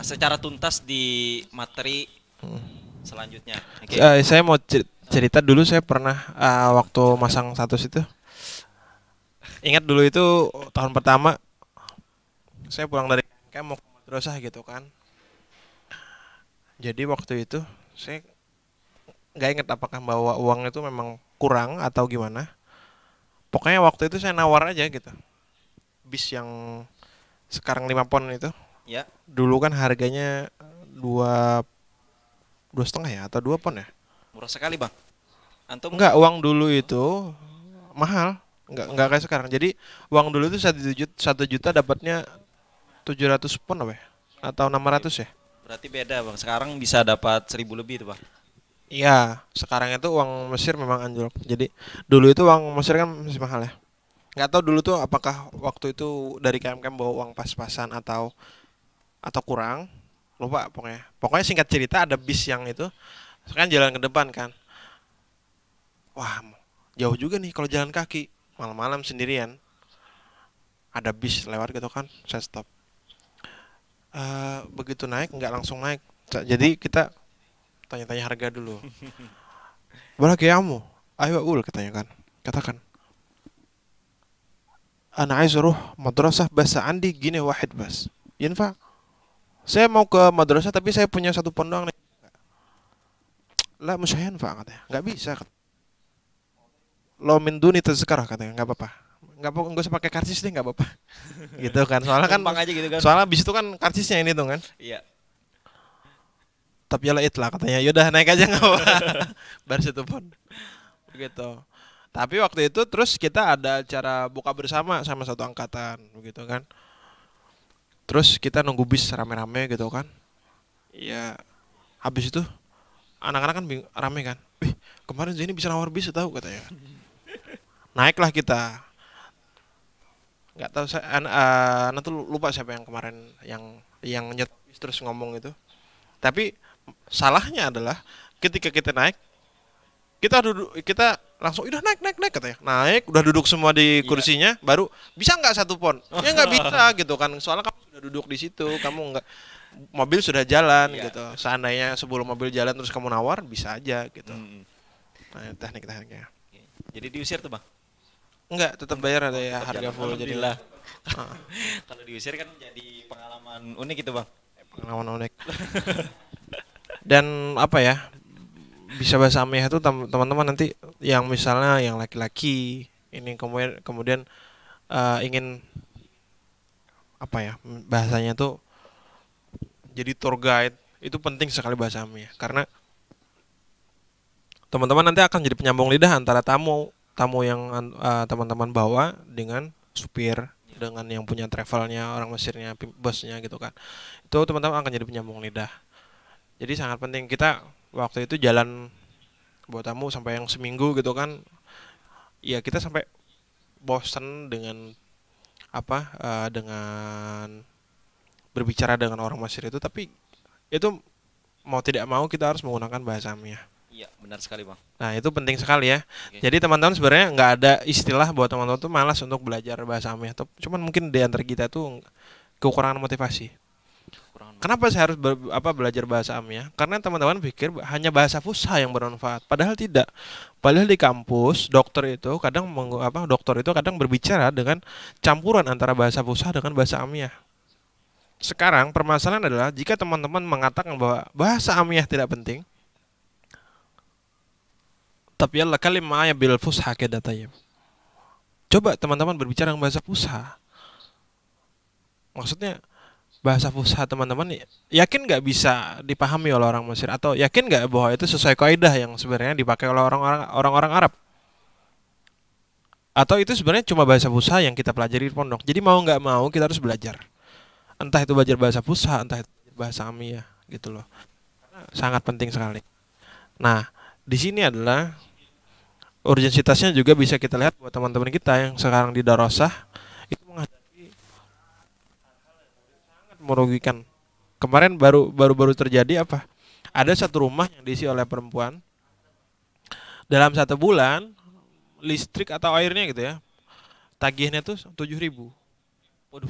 secara tuntas di materi selanjutnya. Oke. Saya mau cerita dulu saya pernah waktu masang status itu. Ingat dulu itu tahun pertama saya pulang dari kayak mau ke madrasah gitu kan. Jadi waktu itu saya nggak ingat apakah bawa uang itu memang kurang atau gimana. Pokoknya waktu itu saya nawar aja gitu. Bis yang sekarang 5 pon itu. Ya. Dulu kan harganya 2,5 ya atau 2 pon ya? Murah sekali, Bang. Antum Enggak, uang dulu itu mahal. Enggak kayak sekarang. Jadi uang dulu itu 1 juta dapatnya 700 pon apa ya? Atau 600 ya? berarti beda, Bang. Sekarang bisa dapat 1.000 lebih tuh, Bang. Iya, sekarang itu uang Mesir memang anjlok. Jadi dulu itu uang Mesir kan masih mahal ya. Nggak tahu dulu tuh apakah waktu itu dari KMK bawa uang pas-pasan atau kurang. Lupa pokoknya. Pokoknya singkat cerita ada bis yang itu sekarang jalan ke depan kan. Wah, jauh juga nih kalau jalan kaki malam-malam sendirian. Ada bis lewat gitu kan, saya stop. Begitu naik nggak langsung naik. Jadi kita tanya-tanya harga dulu. Berapa kamu? Ayo ul katanya kan. Katakan. Ana aiz ruh madrasah bahasa Andi gini wahid bas. Yanfa. Saya mau ke madrasah tapi saya punya 1 pon doang nih. Lah must yanfa katanya. Enggak bisa. Lo min duni tazkarah katanya, enggak apa-apa. Enggak usah pakai karcis deh, enggak apa-apa. Gitu kan. Soalnya kan Gampang aja gitu kan. soalnya bis itu kan karcisnya ini tuh kan. Iya. Tapi ya lah katanya. Yaudah naik aja enggak apa-apa. Baru 1 pon. Begitu. Tapi waktu itu terus kita ada acara buka bersama sama satu angkatan begitu kan. Terus kita nunggu bis rame-rame gitu kan. Ya habis itu anak-anak kan rame kan. Kemarin Zaini bisa nawar bis tahu katanya. Naiklah kita. Nggak tahu saya tuh lupa siapa yang kemarin yang nyetir bis terus ngomong itu. Tapi salahnya adalah ketika kita naik kita langsung udah naik katanya. Naik udah duduk semua di kursinya baru bisa nggak 1 pon? Ya nggak bisa gitu kan. Soalnya kamu sudah duduk di situ, kamu nggak mobil sudah jalan gitu. Seandainya sebelum mobil jalan terus kamu nawar bisa aja gitu. Nah, tekniknya. Jadi diusir tuh, Bang. Enggak, tetap bayar ada ya harga full jadi. Alhamdulillah. Kalau diusir kan jadi pengalaman unik itu, Bang. Pengalaman unik. Dan apa ya? Bisa bahasa Amiyah itu teman-teman nanti yang misalnya yang laki-laki ini kemudian ingin apa ya bahasanya tuh jadi tour guide itu penting sekali bahasa Amiyah karena teman-teman nanti akan jadi penyambung lidah antara tamu yang teman-teman bawa dengan supir dengan yang punya travelnya orang Mesirnya bosnya gitu kan itu teman-teman akan jadi penyambung lidah jadi sangat penting kita waktu itu jalan buat tamu sampai yang seminggu gitu kan ya kita sampai bosen dengan apa dengan berbicara dengan orang Mesir itu tapi itu mau tidak mau kita harus menggunakan bahasa Amiyah. Iya, benar sekali, Bang. Nah itu penting sekali ya. Oke. Jadi teman-teman sebenarnya nggak ada istilah buat teman-teman tuh malas untuk belajar bahasa Amiyah. Cuman mungkin di antara kita tuh kekurangan motivasi. Kenapa saya harus belajar bahasa Amiyah? Karena teman-teman pikir hanya bahasa Fusha yang bermanfaat. Padahal tidak. Padahal di kampus dokter itu kadang berbicara dengan campuran antara bahasa Fusha dengan bahasa Amiyah. Sekarang permasalahan adalah jika teman-teman mengatakan bahwa bahasa Amiyah tidak penting, tapi Allah kalimah bil Fusha kedatayim. Coba teman-teman berbicara dengan bahasa Fusha. Maksudnya bahasa Fusha teman-teman yakin nggak bisa dipahami oleh orang Mesir atau yakin nggak bahwa itu sesuai kaidah yang sebenarnya dipakai oleh orang-orang Arab atau itu sebenarnya cuma bahasa Fusha yang kita pelajari di pondok jadi mau nggak mau kita harus belajar entah itu belajar bahasa Fusha entah itu bahasa Amiyah gitu loh sangat penting sekali. Nah di sini adalah urgensitasnya juga bisa kita lihat buat teman-teman kita yang sekarang di Darosah itu merugikan. Kemarin baru terjadi apa? Ada satu rumah yang diisi oleh perempuan. Dalam 1 bulan listrik atau airnya gitu ya. Tagihnya tuh 7.000. Waduh.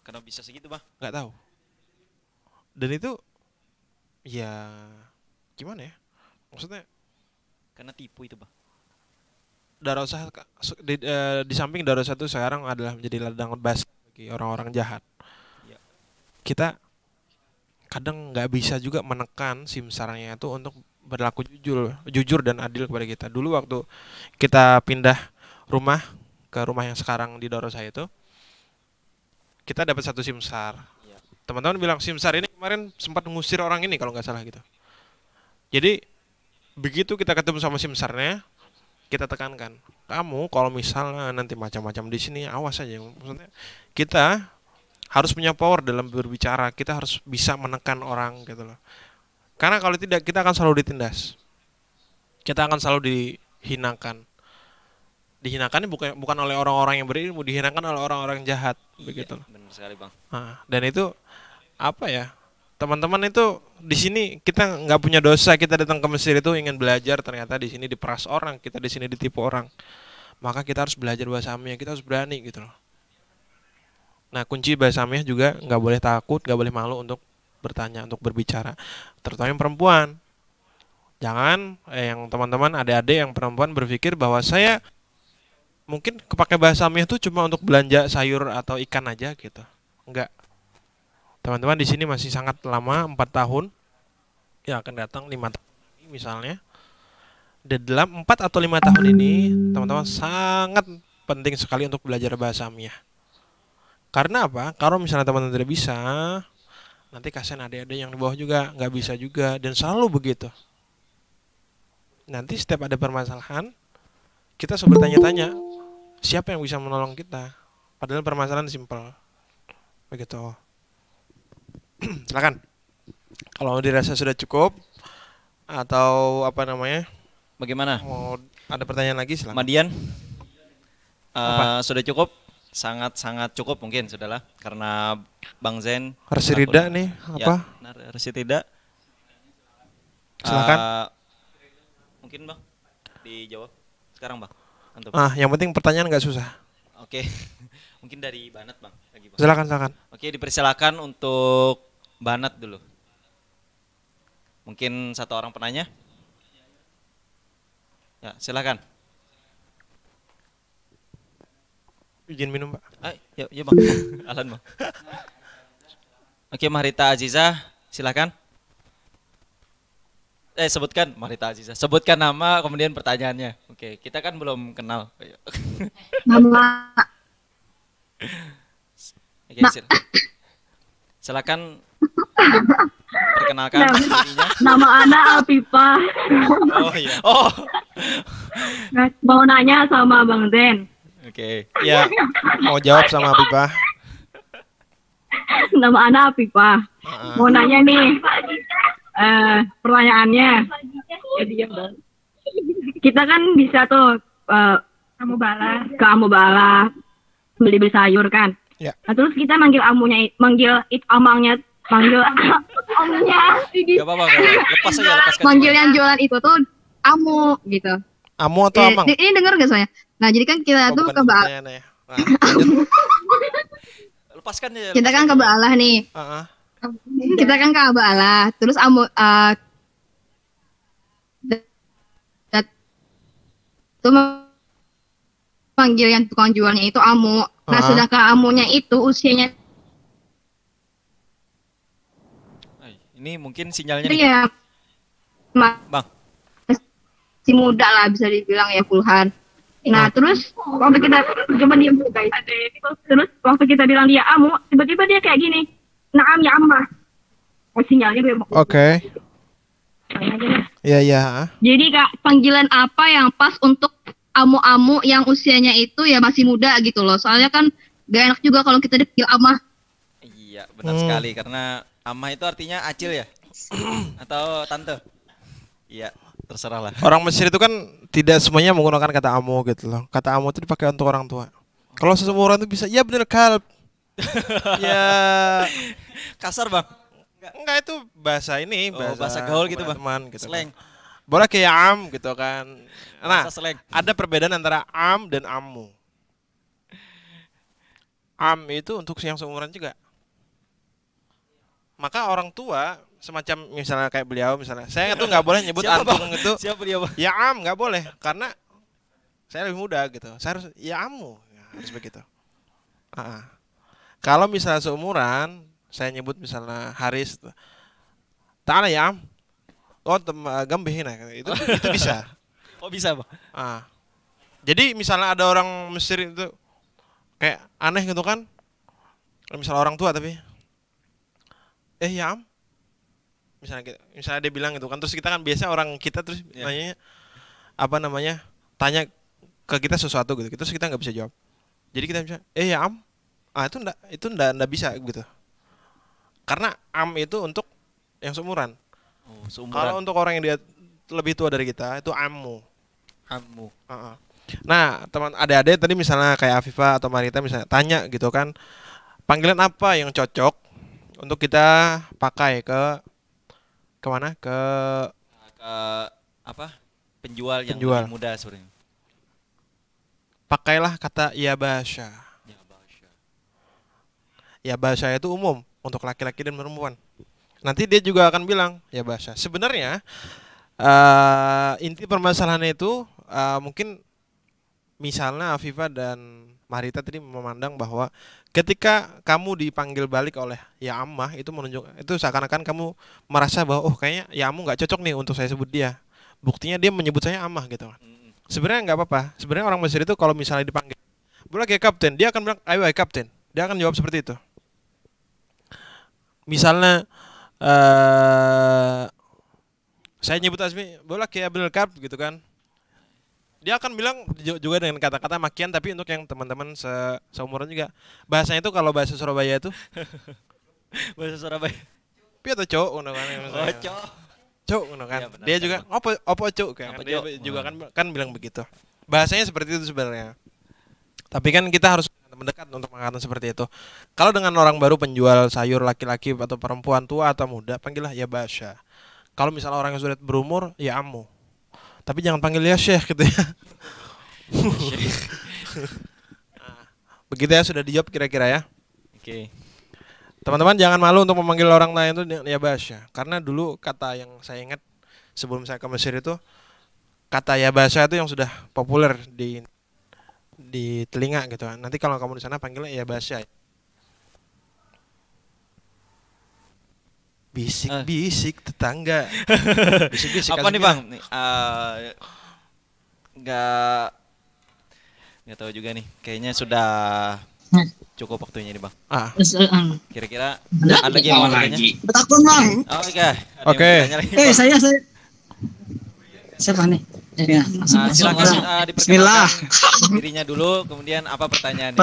Kenapa bisa segitu, Bang? Nggak tahu. Dan itu ya gimana ya? Maksudnya Karena tipu itu, Bang. Darosah di samping Darosah itu sekarang adalah menjadi ladang basah bagi orang-orang jahat. Kita kadang nggak bisa juga menekan simsarnya itu untuk berlaku jujur dan adil kepada kita. Dulu waktu kita pindah rumah ke rumah yang sekarang di Dorosa itu, kita dapat satu simsar. Teman-teman bilang simsar ini kemarin sempat mengusir orang ini kalau nggak salah gitu. Jadi begitu kita ketemu sama simsarnya, kita tekankan, kamu kalau misalnya nanti macam-macam di sini awas aja. Maksudnya kita harus punya power dalam berbicara, kita harus bisa menekan orang gitu loh. Karena kalau tidak kita akan selalu ditindas. Kita akan selalu dihinakan. Dihinakan bukan oleh orang-orang yang berilmu, dihinakan oleh orang-orang jahat begitu loh. Benar sekali, Bang. Nah, dan itu apa ya? Teman-teman itu di sini kita nggak punya dosa, kita datang ke Mesir itu ingin belajar, ternyata di sini diperas orang, kita di sini ditipu orang. Maka kita harus belajar bahasa Amiyah, kita harus berani gitu loh. Nah, kunci bahasa Amiyah juga nggak boleh takut, nggak boleh malu untuk bertanya, untuk berbicara. Terutama yang perempuan. Jangan yang teman-teman adik-adik yang perempuan berpikir bahwa saya mungkin kepake bahasa Amiyah itu cuma untuk belanja sayur atau ikan aja gitu. Enggak. Teman-teman di sini masih sangat lama, 4 tahun. Yang akan datang 5 tahun lagi misalnya. Dan dalam 4 atau 5 tahun ini, teman-teman sangat penting sekali untuk belajar bahasa Amiyah. Karena apa? Kalau misalnya teman-teman tidak bisa, nanti kasihan adik-adik yang di bawah juga nggak bisa juga, dan selalu begitu. Nanti setiap ada permasalahan, kita sudah bertanya-tanya, siapa yang bisa menolong kita? Padahal permasalahan simpel. Begitu. Silakan. Kalau dirasa sudah cukup atau apa namanya? Bagaimana? Mau ada pertanyaan lagi silakan. Madian? Sudah cukup? Sangat-sangat cukup mungkin sudahlah, karena Bang Zen Rida nih apa? Ya, Rida. Silakan. Mungkin Bang dijawab sekarang Bang. Antum. Yang penting pertanyaan nggak susah. Oke. Mungkin dari Banat Bang lagi Bang. Silakan. Oke, dipersilakan untuk Banat dulu. Mungkin satu orang penanya. Ya, silakan. Izin minum, Pak. Ya Bang. Alan Bang. Oke, Mahrita Aziza, silakan. Sebutkan Mahrita Aziza. Sebutkan nama kemudian pertanyaannya. Oke, kita kan belum kenal. Nama Oke, silakan perkenalkan dirinya. Nama anak Afifah. Oh iya. Oh. Mau nanya sama Bang Zen. Oke. Ya, mau jawab sama Afifah. Nama anak Afifah. Mau nanya nih. Pertanyaannya. Kita kan bisa tuh ke Amubala beli sayur kan. Ya. Nah, terus kita manggil amangnya. Gak apa-apa. Lepas aja, lepaskan. Manggil yang jualan itu tuh Amu gitu. Amu atau Amang? Ini denger gak soalnya? Nah jadi kan kita tuh bukan ke Mbak, pertanyaannya ya. Lanjut. Lepaskan aja. kita kan ke Mbak Allah nih. Kita kan ke Mbak Allah. Terus Amu tuh manggil yang tukang jualnya itu Amu. Nah sedangkan Amunya itu usianya Ini mungkin sinyalnya itu nih. ya Bang. masih muda lah bisa dibilang ya puluhan. Nah terus waktu kita coba diam dulu guys. Terus waktu kita bilang dia Amu, tiba-tiba dia kayak gini. Naam ya Ammah. Sinyalnya gue mau. Oke. Iya. Jadi Kak, panggilan apa yang pas untuk amu-amu yang usianya itu ya masih muda gitu loh. Soalnya kan gak enak juga kalau kita dipanggil Amah. Iya, benar sekali, karena Amah itu artinya acil ya? Atau tante? Iya, terserah lah. Orang Mesir itu kan tidak semuanya menggunakan kata amu gitu loh. Kata amu itu dipakai untuk orang tua. Kalau seseorang itu bisa, ya bener kalb. Ya Kasar Bang? enggak itu bahasa ini, bahasa gaul gitu Bang? teman gitu. Slang? Boleh kayak am gitu kan. Nah, Bahasa slang? ada perbedaan antara am dan amu. Am itu untuk yang seumuran juga. Maka orang tua semacam misalnya kayak beliau misalnya, saya itu nggak boleh nyebut Siapa, antum Bang? itu Siapa dia Bang? ya am, nggak boleh karena saya lebih muda gitu. Saya harus ya amu, ya, harus begitu. Kalau misalnya seumuran, saya nyebut misalnya Haris, ta'ala ya am, oh gambehin itu bisa. Oh bisa bang. Ah. Jadi misalnya ada orang Mesir itu kayak aneh gitu kan, misalnya orang tua tapi ya am, misalnya dia bilang gitu kan, terus kita kan biasa orang kita terus nanya apa namanya, tanya ke kita sesuatu gitu, terus kita nggak bisa jawab, jadi kita bisa ya am, itu ndak bisa gitu, karena am itu untuk yang seumuran. Oh, seumuran. Kalau untuk orang yang dia lebih tua dari kita itu ammu. Ammu. Nah, teman adik-adik tadi misalnya kayak Afifah atau Marita misalnya tanya gitu kan, panggilan apa yang cocok untuk kita pakai ke mana? Ke apa? Penjual yang Penjual. lebih muda sebenarnya. Pakailah kata ya basya. Ya basya. Ya basya itu umum untuk laki-laki dan perempuan. Nanti dia juga akan bilang ya basya. Sebenarnya inti permasalahannya itu mungkin misalnya Afifah dan Marita tadi memandang bahwa ketika kamu dipanggil balik oleh ya ammah itu itu seakan-akan kamu merasa bahwa oh kayaknya ya ammu nggak cocok nih untuk saya sebut dia. Buktinya dia menyebut saya ammah gitu kan. Sebenarnya nggak apa-apa. Sebenarnya orang Mesir itu kalau misalnya dipanggil boleh kayak kapten, dia akan bilang ayo kapten. Dia akan jawab seperti itu. Misalnya saya nyebut Asmi, boleh kayak Abdul Kab gitu kan. Dia akan bilang juga dengan kata-kata makian tapi untuk yang teman-teman seumuran juga. Bahasanya itu kalau bahasa Surabaya itu Bahasa Surabaya. piye to cuk ngono kan. Oh, cok. Cuk ngono kan. Iya, benar, Dia benar, juga opo cuk kan. Apa, Dia Cuk? juga kan bilang begitu. Bahasanya seperti itu sebenarnya. Tapi kan kita harus mendekat untuk mengatakan seperti itu. Kalau dengan orang baru penjual sayur laki-laki atau perempuan tua atau muda, panggillah ya basya. Kalau misalnya orang yang sudah berumur, ya ammu. Tapi jangan panggil ya syekh gitu ya. Begitu ya, sudah dijawab kira-kira ya. Oke. Teman-teman jangan malu untuk memanggil orang lain itu ya basya. Karena dulu kata yang saya ingat sebelum saya ke Mesir itu, kata ya basya itu yang sudah populer di telinga gitu kan. Nanti kalau kamu di sana panggilnya ya basya. Bisik-bisik tetangga. Bisik-bisik. Apa nih aslinya. bang? Nggak tahu juga nih. Kayaknya sudah cukup waktunya nih bang. Kira-kira ada lagi yang mau tanya? Betakun bang. Oh, oke. Ada yang Oke. mau tanya lagi, Bang? Saya siapa nih? Ya. Silakan Bismillah. diperkenalkan dirinya dulu, kemudian apa pertanyaannya?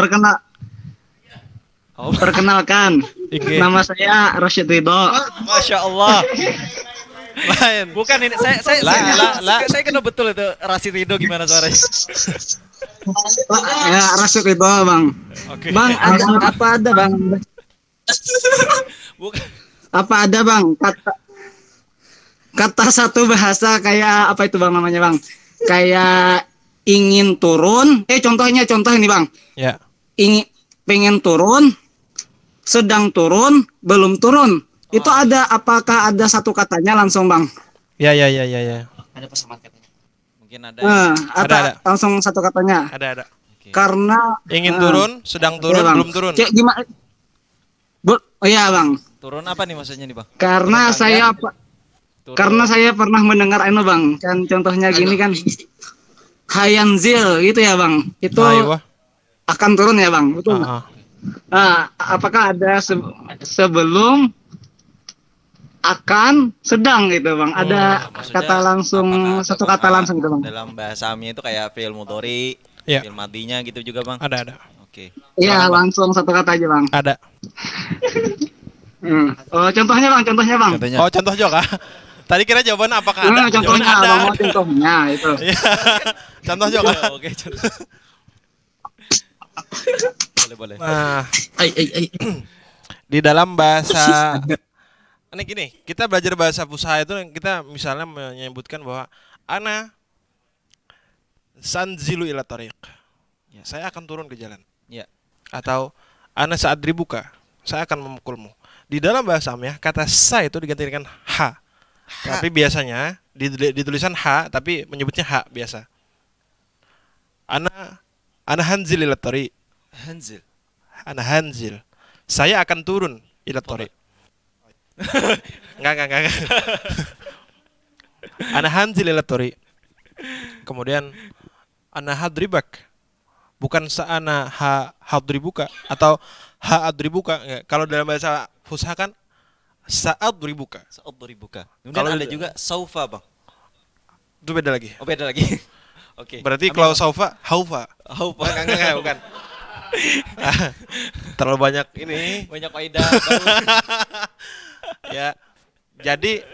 Oh, Perkenalkan, Oke. nama saya Rashid Ridho. Masya Allah. Lain. Bukan ini, saya kena betul itu Rashid Ridho gimana suaranya? Ya, Rashid Ridho bang. Oke. Bang, apa ada bang? Bukan. Apa ada bang kata satu bahasa kayak apa itu bang namanya bang? Kayak ingin turun. Contohnya ini bang. Ya. Pengen turun, sedang turun, belum turun. Itu apakah ada satu katanya langsung bang? Ya. Ada pesamat katanya. Mungkin ada. Ada. Langsung satu katanya. Ada. Oke. Karena Ingin turun, sedang turun, Bang. belum turun. Kayak gimana? Oh iya bang. Turun apa nih maksudnya nih bang? Karena saya pernah mendengar bang. Kan contohnya gini kan. Hayanzil gitu ya bang. Itu Aywa. akan turun ya bang. Betul. Apakah ada sebelum akan sedang gitu bang? Ada Maksudnya, kata langsung apakah satu ada kata langsung gitu bang? dalam bahasa Amnya itu kayak fi'il mudhari, Iya. fi'il madinya gitu juga bang? Ada. Oke. Iya langsung satu kata aja bang. Ada. Oh contohnya bang. Contohnya. Oh, contoh juga. Tadi kira jawaban apakah ada? Contohnya Jawaban ada. bang, mau contohnya itu. Iya. Contoh juga. Oke, contoh. Boleh. Nah, di dalam bahasa ini gini, kita belajar bahasa Fusha itu kita misalnya menyebutkan bahwa ana sanzilu ila tariq. Ya. Saya akan turun ke jalan. Ya. Atau ana saat ribuka, saya akan memukulmu. Di dalam bahasa Amnya kata sa itu diganti dengan ha. Tapi biasanya ditulisan ha tapi menyebutnya ha biasa. Ana hanzil ila tariq. Hanzil. Ana hanzil. Saya akan turun ila tariq. Enggak. Ana hanzil ila tori. Kemudian ana hadribak. Bukan sa'ana hadribuka atau adribuka. Kalau dalam bahasa fusha kan sa'adribuka. Sa'adribuka. Kalau Kemudian ada juga saufa, Bang. Itu beda lagi. Oh, beda lagi. Oke. Berarti Amin, kalau Bang. saufa, haufa. Haufa. Enggak, bukan. Terlalu banyak ini. Banyak kaidah baru. Ya. Jadi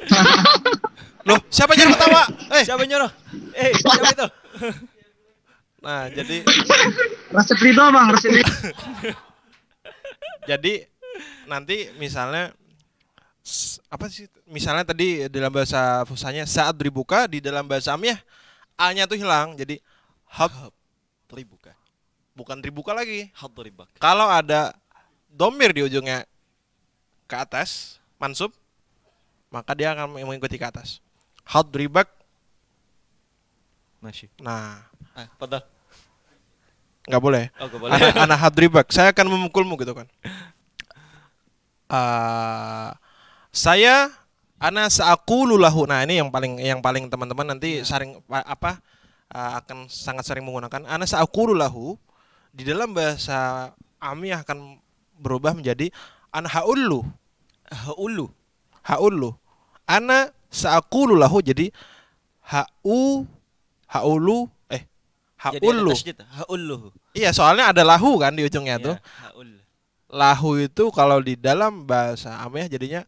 loh, siapa yang ketawa? Siapa yang nyuruh? Siapa itu? Nah, jadi Resep ridho bang, resep ridho. jadi nanti misalnya apa sih? Misalnya tadi dalam bahasa fusanya saat dibuka, di dalam bahasa amiyah a-nya tuh hilang. Jadi hab Ribuka. bukan dibuka lagi. Hadribak. Kalau ada domir di ujungnya ke atas, mansub, maka dia akan mengikuti ke atas. Hadribak. Masih. Nah, Padahal. nggak boleh. Oh, gak boleh. Ana hadribak. Saya akan memukulmu gitu kan. Saya ana sa'aqulu lahu. Nah, ini yang paling teman-teman nanti sering akan sangat sering menggunakan ana sa'aqulu lahu. Di dalam bahasa amiyah akan berubah menjadi ana haullu. Haullu. Ana sa'aqulu lahu jadi haulu Jadi ada haullu. tasydid. Haullu. Iya, soalnya ada lahu kan di ujungnya tuh. Haul. Lahu itu kalau di dalam bahasa amiyah jadinya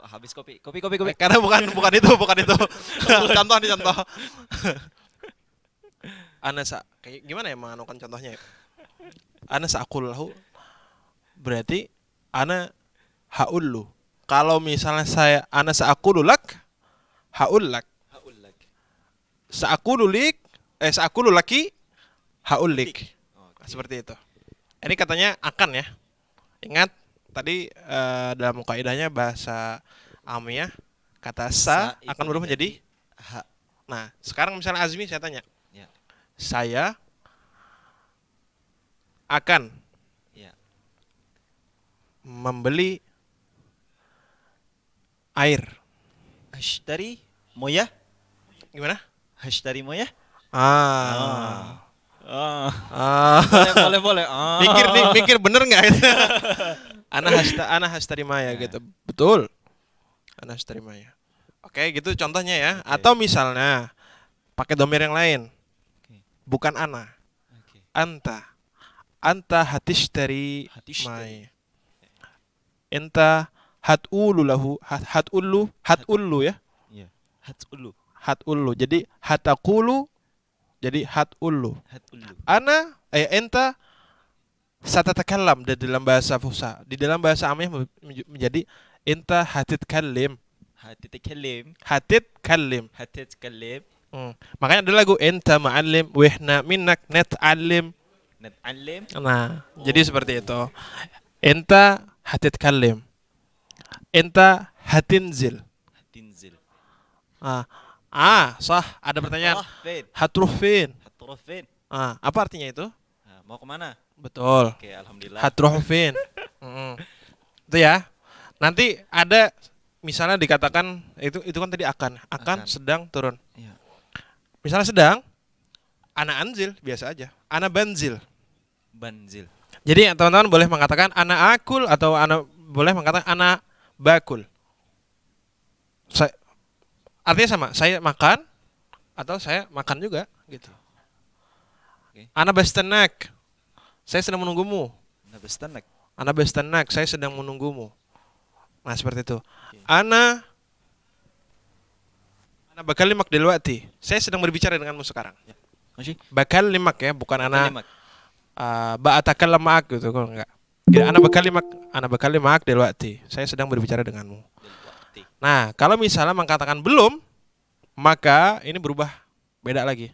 Habis kopi. karena bukan itu. Contoh nih contoh. Kayak gimana ya menganukan contohnya ya? Ana sa'aqul lahu berarti ana haullu. Kalau misalnya saya ana sa'aqulu lak haullak. Sa'aqulu laki haullik. Seperti itu. Ini katanya akan ya. Ingat tadi dalam kaidahnya bahasa amiyah kata sa Sa akan berubah menjadi ha. Nah, sekarang misalnya Azmi saya tanya. Ya. Saya akan Ya. membeli air. Hashtari moya. Gimana? Hashtari moya. Ah. Boleh. Mikir bener nggak? Ana hastari maya gitu. Betul. Ana hastari maya. Oke, gitu contohnya ya. Atau misalnya pakai domir yang lain. Bukan ana. Anta hatishtari maya. Enta hatulu lahu hatullu ya. Iya. Hatulu. Hatullu. Jadi hatakulu jadi hatullu. Ana enta satatakallam di dalam bahasa fusha. Di dalam bahasa amiyah menjadi enta hatitkallim. Hatitkallim. Makanya ada lagu enta ma'allim wehna minnak net'allim. Nah, jadi seperti itu. Enta hatitkallim. Enta hatinzil. Sah. Ada pertanyaan. Hatruh fin. Apa artinya itu? Mau kemana? Betul. Oke, alhamdulillah. Hatruh fin. Itu ya. Nanti ada misalnya dikatakan itu kan tadi akan sedang turun. Iya. Misalnya sedang, ana anzil biasa aja. Ana banzil. Jadi teman-teman boleh mengatakan ana akul atau ana boleh mengatakan ana bakul. Artinya sama, saya makan atau saya makan juga gitu. Ana bastanak. Saya sedang menunggumu. Ana bastanak, saya sedang menunggumu. Nah, seperti itu. Ana bakal limak dilwati. Saya sedang berbicara denganmu sekarang. Bakal limak ya, bukan ana ba'atakallam ma'ak gitu kok enggak. Ya, ana bakal limak dilwati. Saya sedang berbicara denganmu. Nah, kalau misalnya mengatakan belum, maka ini berubah beda lagi.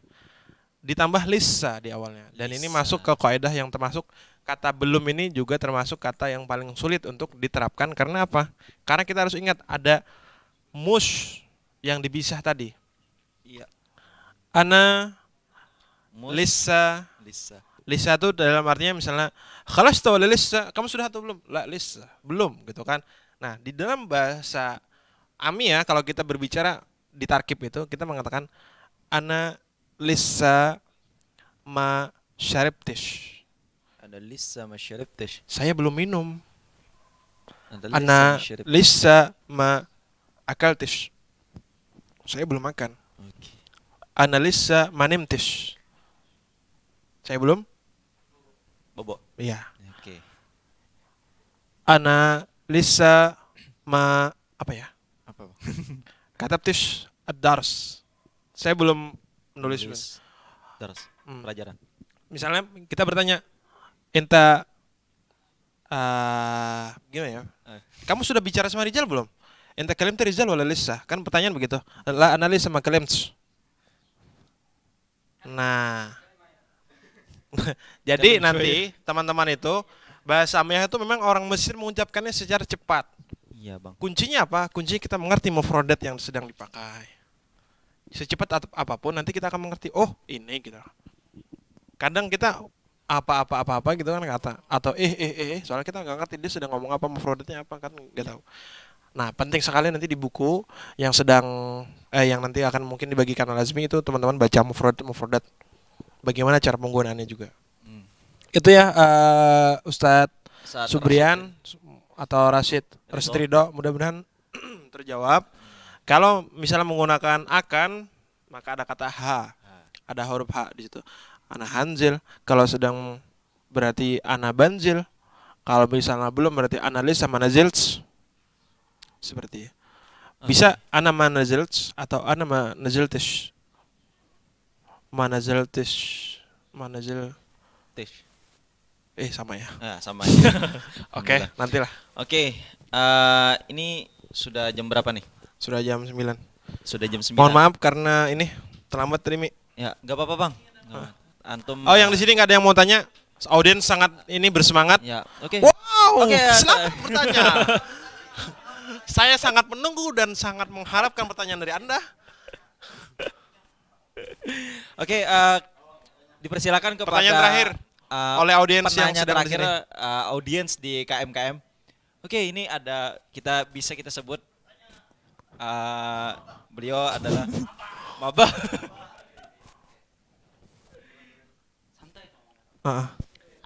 Ditambah lissa di awalnya. Dan ini masuk ke kaidah yang termasuk kata belum ini juga termasuk kata yang paling sulit untuk diterapkan. Karena apa? Karena kita harus ingat ada mus yang dipisah tadi. Iya. Ana lissa. Lissa itu dalam artinya misalnya khalasta wala lissa, kamu sudah atau belum? La lissa, belum gitu kan. Nah, di dalam bahasa Ami ya, kalau kita berbicara di tarkib itu kita mengatakan ana lissa ma syaribtish. Ada lisa ma syaribtish. Saya belum minum. Ada Ana ma syaribtish. lissa ma akaltish. Saya belum makan. Oke. Ana lissa ma nimtish. Saya belum? Bobo. Iya. Oke. Ana lissa ma apa ya? Apa, Bang? Katabtish ad-dars. Saya belum menulis. Terus Hmm. pelajaran. Misalnya kita bertanya, enta gimana ya? Kamu sudah bicara sama Rizal belum? Enta kalim Rizal wala lissa? Kan pertanyaan begitu. La analis sama kalim. Nah, jadi nanti teman-teman itu bahasa Amiyah itu memang orang Mesir mengucapkannya secara cepat. Iya, Bang. Kuncinya apa? Kuncinya kita mengerti mufradat yang sedang dipakai. Secepat apapun nanti kita akan mengerti. Oh, ini gitu. Kadang kita apa gitu kan kata atau soalnya kita nggak ngerti dia sedang ngomong apa, mufradatnya apa kan nggak tahu. Nah, penting sekali nanti di buku yang sedang yang nanti akan mungkin dibagikan oleh Azmi itu teman-teman baca mufradat. Bagaimana cara penggunaannya juga. Itu ya Ustadz Saat Subrian atau Rashid Ridho, mudah-mudahan terjawab. Kalau misalnya menggunakan akan, maka ada kata ha, ada huruf ha di situ. Ana hanzil, kalau sedang berarti ana banzil. Kalau misalnya belum berarti ana lis sama nazilts. Seperti bisa ana manazilts atau ana manaziltish. Manazil Tish. sama ya. Sama. Oke, nantilah. Oke, ini sudah jam berapa nih? Sudah jam 9. Sudah jam 9. Mohon maaf karena ini terlambat tadi, Mi. Ya, nggak apa-apa, Bang. Antum. Oh, yang di sini nggak ada yang mau tanya. Audiens sangat ini bersemangat. Ya, oke. Wow, Oke, silakan bertanya. Saya sangat menunggu dan sangat mengharapkan pertanyaan dari Anda. Oke, dipersilakan kepada Pertanyaan terakhir oleh audiens yang penanya sedang di terakhir, sini. audiens di KMKM. Oke, ini ada bisa kita sebut beliau adalah maba.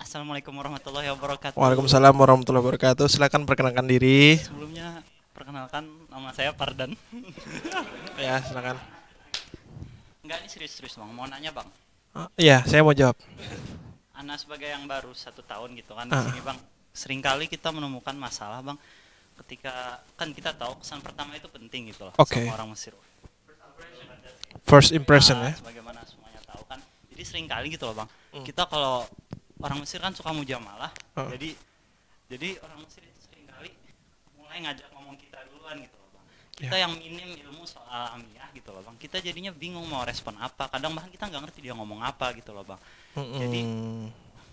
Assalamualaikum warahmatullahi wabarakatuh. Waalaikumsalam warahmatullahi wabarakatuh. Silakan perkenalkan diri. Sebelumnya perkenalkan nama saya Pardan. Ya, silakan. Enggak, ini serius-serius Bang. Mau nanya Bang. Iya, saya mau jawab. Ana sebagai yang baru 1 tahun gitu kan di sini Bang. Seringkali kita menemukan masalah Bang. Ketika kan kita tahu kesan pertama itu penting gitu loh sama orang Mesir. First impression ya. Sebagaimana semuanya tahu kan. Jadi seringkali gitu loh Bang. Kita kalau orang Mesir kan suka mujamalah. Jadi orang Mesir itu seringkali mulai ngajak ngomong kita duluan gitu loh Bang. Kita yang minim ilmu soal amiyah gitu loh Bang. Kita jadinya bingung mau respon apa. Kadang bahkan kita nggak ngerti dia ngomong apa gitu loh Bang. Jadi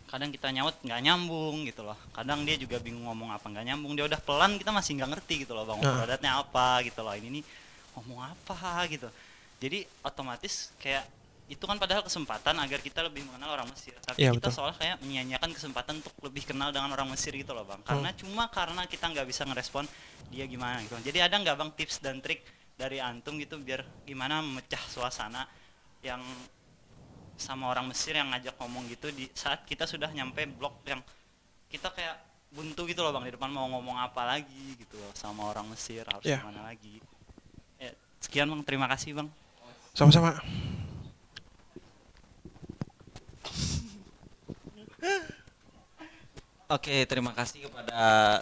kadang kita nyaut nggak nyambung gitu loh. Kadang dia juga bingung ngomong apa nggak nyambung. Dia udah pelan kita masih nggak ngerti gitu loh Bang. Produknya apa gitu loh. Ini nih ngomong apa gitu. Jadi otomatis kayak itu kan padahal kesempatan agar kita lebih mengenal orang Mesir. Tapi kita soalnya kayak menyia-nyiakan kesempatan untuk lebih kenal dengan orang Mesir gitu loh Bang. Karena karena kita nggak bisa ngerespon dia gimana gitu. Jadi ada nggak Bang tips dan trik dari antum gitu biar gimana memecah suasana yang sama orang Mesir yang ngajak ngomong gitu di saat kita sudah nyampe blok yang kita kayak buntu gitu loh Bang, di depan mau ngomong apa lagi gitu loh sama orang Mesir, harus kemana lagi. Sekian Bang, terima kasih Bang. Sama-sama. Oke, terima kasih kepada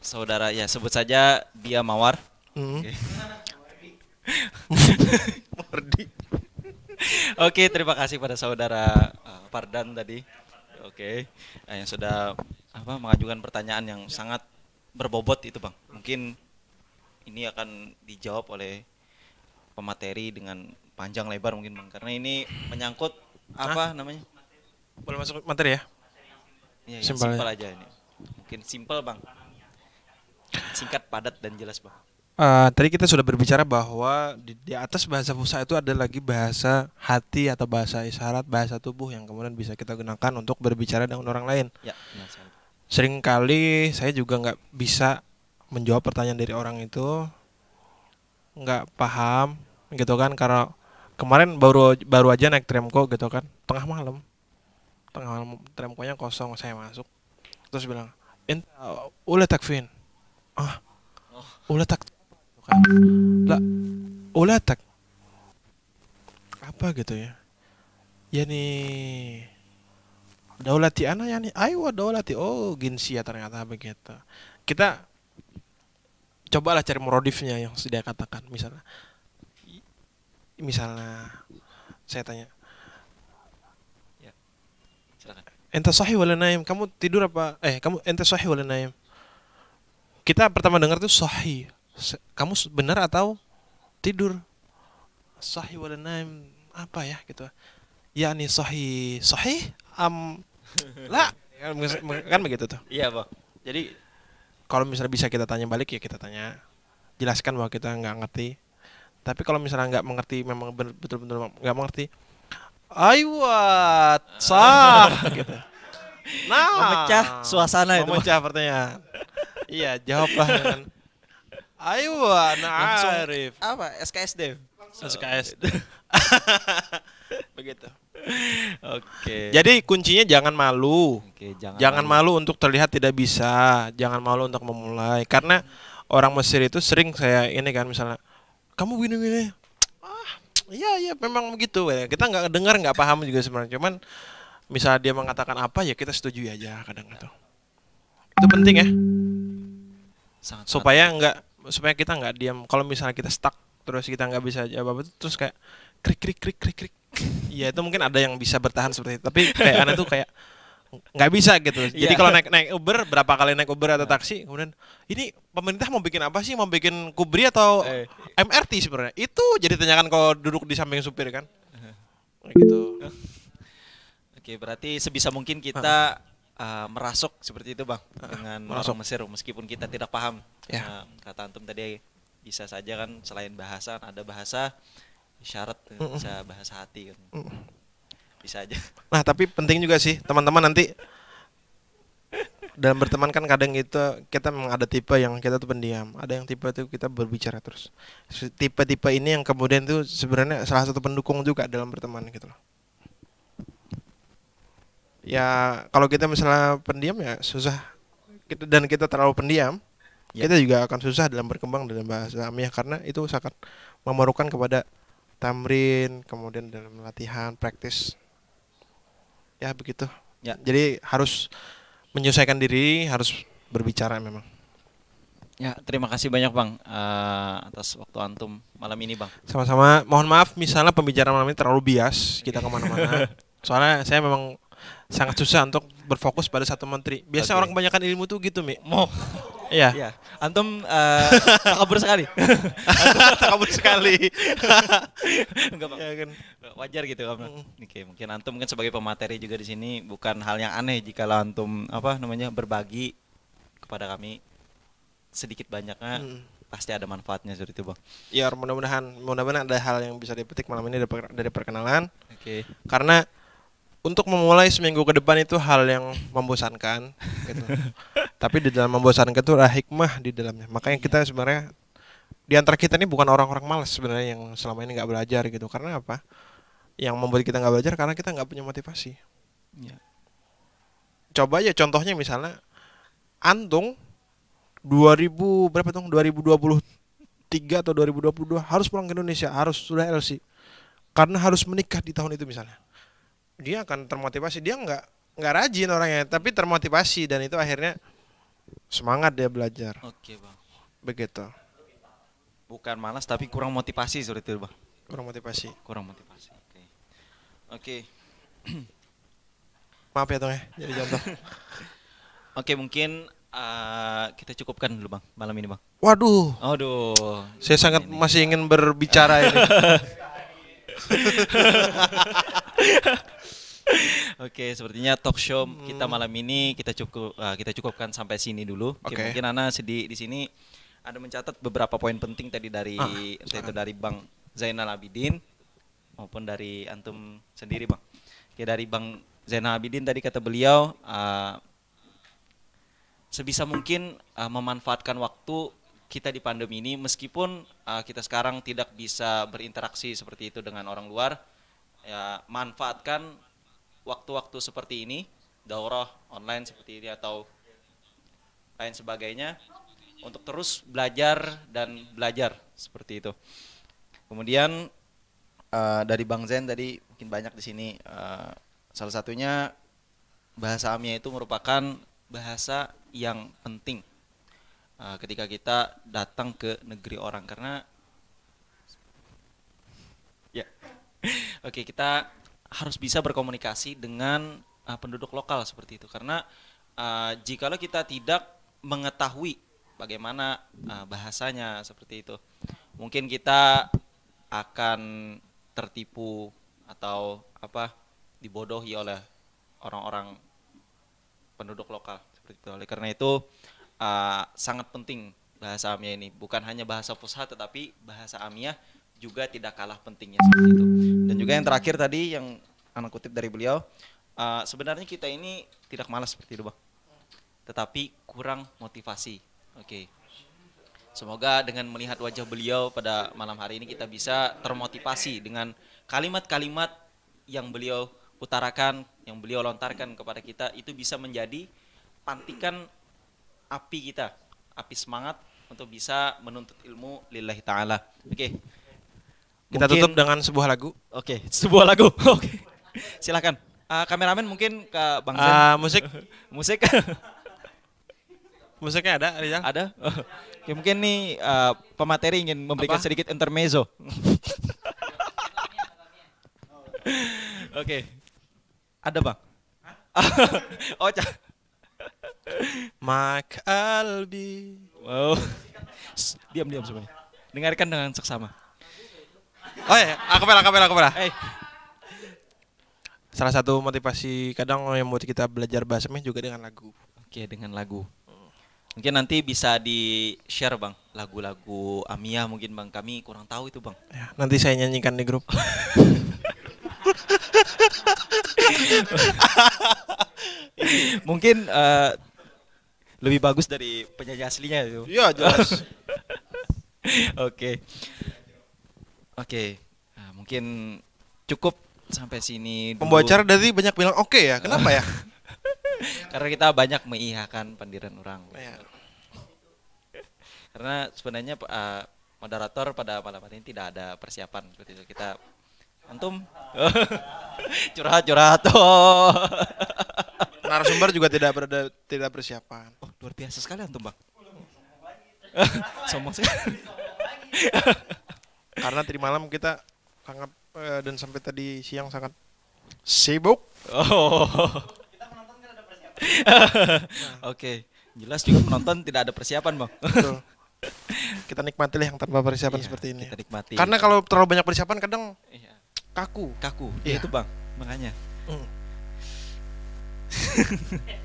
saudara, ya sebut saja dia Mawar. Oke, terima kasih pada saudara Pardan tadi. Oke, yang sudah mengajukan pertanyaan yang sangat berbobot itu Bang. Mungkin ini akan dijawab oleh pemateri dengan panjang lebar mungkin Bang, karena ini menyangkut namanya? Boleh masuk materi ya? Ya, simpel aja ini. Mungkin simpel Bang. Singkat, padat dan jelas Bang. Tadi kita sudah berbicara bahwa di atas bahasa fusha itu ada lagi bahasa hati atau bahasa isyarat, bahasa tubuh yang kemudian bisa kita gunakan untuk berbicara dengan orang lain. Ya, seringkali saya juga nggak bisa menjawab pertanyaan dari orang itu nggak paham gitu kan, karena kemarin baru baru aja naik tramko gitu kan, tengah malam tramkonya kosong, saya masuk terus bilang ente ulah takfin ulah tak kan lah ulah tak apa gitu ya, yani daulati ana yani aywa daulati, oh ginsia ternyata begitu. Kita cobalah cari modifnya yang sudah katakan, misalnya saya tanya, Silakan. ente sahih wala naim, kamu tidur apa, kamu ente sahih wala naim. Kita pertama dengar tuh sahih, kamu benar atau tidur. Sahih wala naim apa ya gitu, yakni sahih lah kan begitu tuh. Iya bang. Jadi Kalau misalnya bisa kita tanya balik ya kita tanya, jelaskan bahwa kita nggak ngerti. Tapi kalau misalnya nggak mengerti, memang betul-betul nggak mengerti, aywat sah gitu. Nah, memecah suasana itu, Bang. memecah pertanyaan. Iya, jawablah dengan aywat Langsung na'arif. apa SKSD. SKS. Begitu. Oke. Jadi kuncinya jangan malu. Oke, Jangan malu untuk terlihat tidak bisa, jangan malu untuk memulai. Karena orang Mesir itu sering saya ini kan, misalnya kamu gini-gini, iya memang begitu ya. Kita nggak dengar, nggak paham juga sebenarnya. Cuman misalnya dia mengatakan apa ya kita setujui aja kadang itu. Itu penting ya, sangat supaya kita nggak diam. Kalau misalnya kita stuck terus kita nggak bisa jawab apa, terus kayak krik. Iya, itu mungkin ada yang bisa bertahan seperti itu. Tapi kayak aneh tuh kayak nggak bisa gitu. Jadi Iya. kalau naik Uber, berapa kali naik Uber atau taksi, kemudian ini pemerintah mau bikin apa sih? Mau bikin kubri atau MRT sebenarnya? Itu jadi tanyakan kalau duduk di samping supir kan. Kayak gitu. Oke, berarti sebisa mungkin kita merasuk seperti itu bang, dengan merasuk. orang Mesir meskipun kita tidak paham. Ya. Kata antum tadi bisa saja kan, selain bahasa ada bahasa isyarat, bisa bahasa hati kan. Bisa aja. Nah, tapi penting juga sih teman-teman, nanti dalam berteman kan kadang itu kita memang ada tipe yang kita tuh pendiam, ada yang tipe itu kita berbicara terus. Tipe-tipe ini yang kemudian tuh sebenarnya salah satu pendukung juga dalam berteman gitu loh. Ya kalau kita misalnya pendiam ya susah, kita terlalu pendiam, kita juga akan susah dalam berkembang dalam bahasa Amiyah, karena itu sangat memerlukan kepada tamrin, kemudian dalam latihan, praktis. Ya begitu. Ya. Jadi harus menyesuaikan diri, harus berbicara memang. Ya, terima kasih banyak bang atas waktu antum malam ini bang. Sama-sama. Mohon maaf misalnya pembicaraan malam ini terlalu bias, kita kemana-mana. Soalnya saya memang sangat susah untuk berfokus pada satu menteri. Biasanya orang kebanyakan ilmu tuh gitu, Mi. Iya. Iya. Antum kabur sekali. Kabur sekali. Enggak bang. Ya kan. Wajar gitu kan. Oke, mungkin antum kan sebagai pemateri juga di sini bukan hal yang aneh jika antum berbagi kepada kami sedikit banyaknya pasti ada manfaatnya seperti itu bang. Ya mudah-mudahan ada hal yang bisa dipetik malam ini dari perkenalan. Oke. Karena untuk memulai seminggu ke depan itu hal yang membosankan gitu. Tapi di dalam membosankan itu ada hikmah di dalamnya. Makanya kita sebenarnya di antara kita ini bukan orang-orang malas sebenarnya yang selama ini nggak belajar gitu. Karena apa? Yang membuat kita nggak belajar karena kita nggak punya motivasi. Ya. Coba aja contohnya misalnya antung 2023 atau 2022 harus pulang ke Indonesia, harus sudah LC. Karena harus menikah di tahun itu misalnya. Dia akan termotivasi, dia nggak rajin orangnya, tapi termotivasi dan itu akhirnya semangat dia belajar. Oke bang. Begitu. Bukan malas tapi kurang motivasi seperti itu bang. Kurang motivasi. Oke. Maaf ya Tong ya, jadi contoh. Oke, mungkin kita cukupkan dulu bang malam ini bang. Waduh, Aduh. saya sangat masih ingin berbicara ini. Oke, sepertinya talk show kita malam ini kita cukupkan sampai sini dulu. Oke, Oke. mungkin Ana di sini ada mencatat beberapa poin penting tadi dari dari Bang Zainal Abidin maupun dari antum sendiri bang. Oke, dari Bang Zainal Abidin tadi kata beliau sebisa mungkin memanfaatkan waktu kita di pandemi ini, meskipun kita sekarang tidak bisa berinteraksi seperti itu dengan orang luar, ya manfaatkan waktu-waktu seperti ini, daurah online seperti ini atau lain sebagainya, untuk terus belajar dan belajar seperti itu. Kemudian dari Bang Zen tadi mungkin banyak di sini, salah satunya bahasa Amia itu merupakan bahasa yang penting ketika kita datang ke negeri orang, karena ya oke, kita harus bisa berkomunikasi dengan penduduk lokal seperti itu, karena jikalau kita tidak mengetahui bagaimana bahasanya seperti itu, mungkin kita akan tertipu atau dibodohi oleh orang-orang penduduk lokal seperti itu. Oleh karena itu sangat penting bahasa Amia ini, bukan hanya bahasa Fusha tetapi bahasa Amia juga tidak kalah pentingnya seperti itu. Dan juga yang terakhir tadi yang anak kutip dari beliau, sebenarnya kita ini tidak malas seperti itu Bang, tetapi kurang motivasi. Oke. Semoga dengan melihat wajah beliau pada malam hari ini kita bisa termotivasi dengan kalimat-kalimat yang beliau utarakan, yang beliau lontarkan kepada kita, itu bisa menjadi pantikan api kita, api semangat untuk bisa menuntut ilmu lillahi ta'ala. Oke. Kita tutup dengan sebuah lagu. Oke, sebuah lagu. Oke. Silakan. Kameramen mungkin ke Bang Zen. Musik. Musik. Musiknya ada, Rizal? Ada. Oke, mungkin nih pemateri ingin memberikan sedikit intermezzo. Oke. Ada Bang? Oh, Mak Albi. Wow. Diam semuanya. Dengarkan dengan seksama. Oh ya, akapela. Eh. Salah satu motivasi kadang yang membuat kita belajar bahasa Amia juga dengan lagu. Oke, dengan lagu. Mungkin nanti bisa di-share Bang, lagu-lagu Amia mungkin Bang, kami kurang tahu itu Bang. Ya, nanti saya nyanyikan di grup. Mungkin lebih bagus dari penyanyi aslinya itu. Iya, jelas. Oke. Nah, mungkin cukup sampai sini dulu. Pembawa acara dari banyak bilang oke ya. Kenapa ya? Karena kita banyak mengiyakan pendidikan orang. Ya. Karena sebenarnya moderator pada malam hari ini tidak ada persiapan seperti itu. Kita antum curhat. Oh. Narasumber juga tidak persiapan. Oh, luar biasa sekali antum Bang. Sombong sekali. Karena tadi malam kita sangat dan sampai tadi siang sangat sibuk. Oh. Oke, jelas juga penonton tidak ada persiapan Bang. Betul. Kita nikmatilah yang tanpa persiapan seperti ini. Kita nikmati. Karena kalau terlalu banyak persiapan kadang kaku. Iya. Itu Bang, makanya.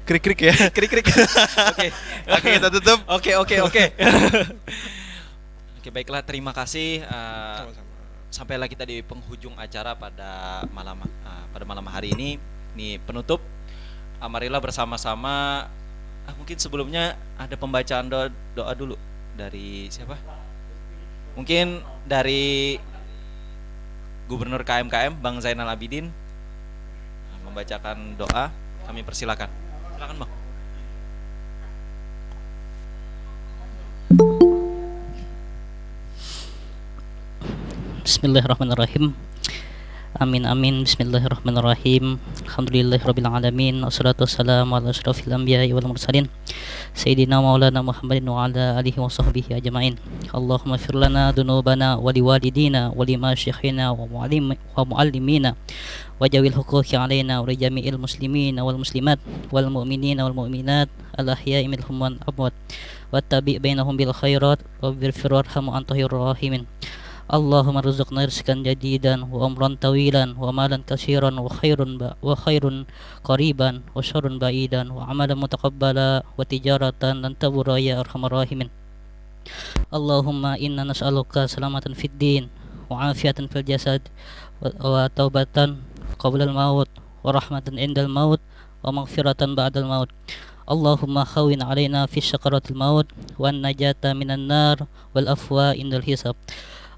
Krik-krik ya. Krik. Oke, kita tutup. Oke. Oke, baiklah, terima kasih. Sampailah kita di penghujung acara pada malam hari ini. Ini penutup. Marilah bersama-sama. Mungkin sebelumnya ada pembacaan doa dulu dari siapa? Mungkin dari Gubernur KMKM Bang Zainal Abidin membacakan doa. Kami persilakan. Silakan Bang. Bismillahirrahmanirrahim. Amin. Bismillahirrahmanirrahim. Alhamdulillahirabbil alamin. Wassalatu wassalamu ala asyrafil anbiya'i wal mursalin sayyidina maulana Muhammadin wa ala alihi wa sahbihi ajma'in. Allahumma fir lana dzunubana wa liwalidina wa limasyikhina wa muallimina wajawil huquqi alaina wa jami'il muslimina wal muslimat wal mu'minina wal mu'minat al ahya'i minhum wal amwat wattabi' bainahum bil khairat wa birfir warhamu antahir rahimin. Allahumma rizqna rizqan jadidan wa umran tawilan wa malan katsiran wa khairun qariban wa syarrun ba'idan wa amalan mutaqabbala wa tijaratan lan tabura ya arhamar rahimin. Allahumma inna nas'aluka salamatan fid din wa afiatan fil jasad wa taubatan qabla al maut ورحمة عند الموت ومغفرة بعد الموت. اللهم خون علينا في شقرة الموت والنجاة من النار والأفوى عند الحساب.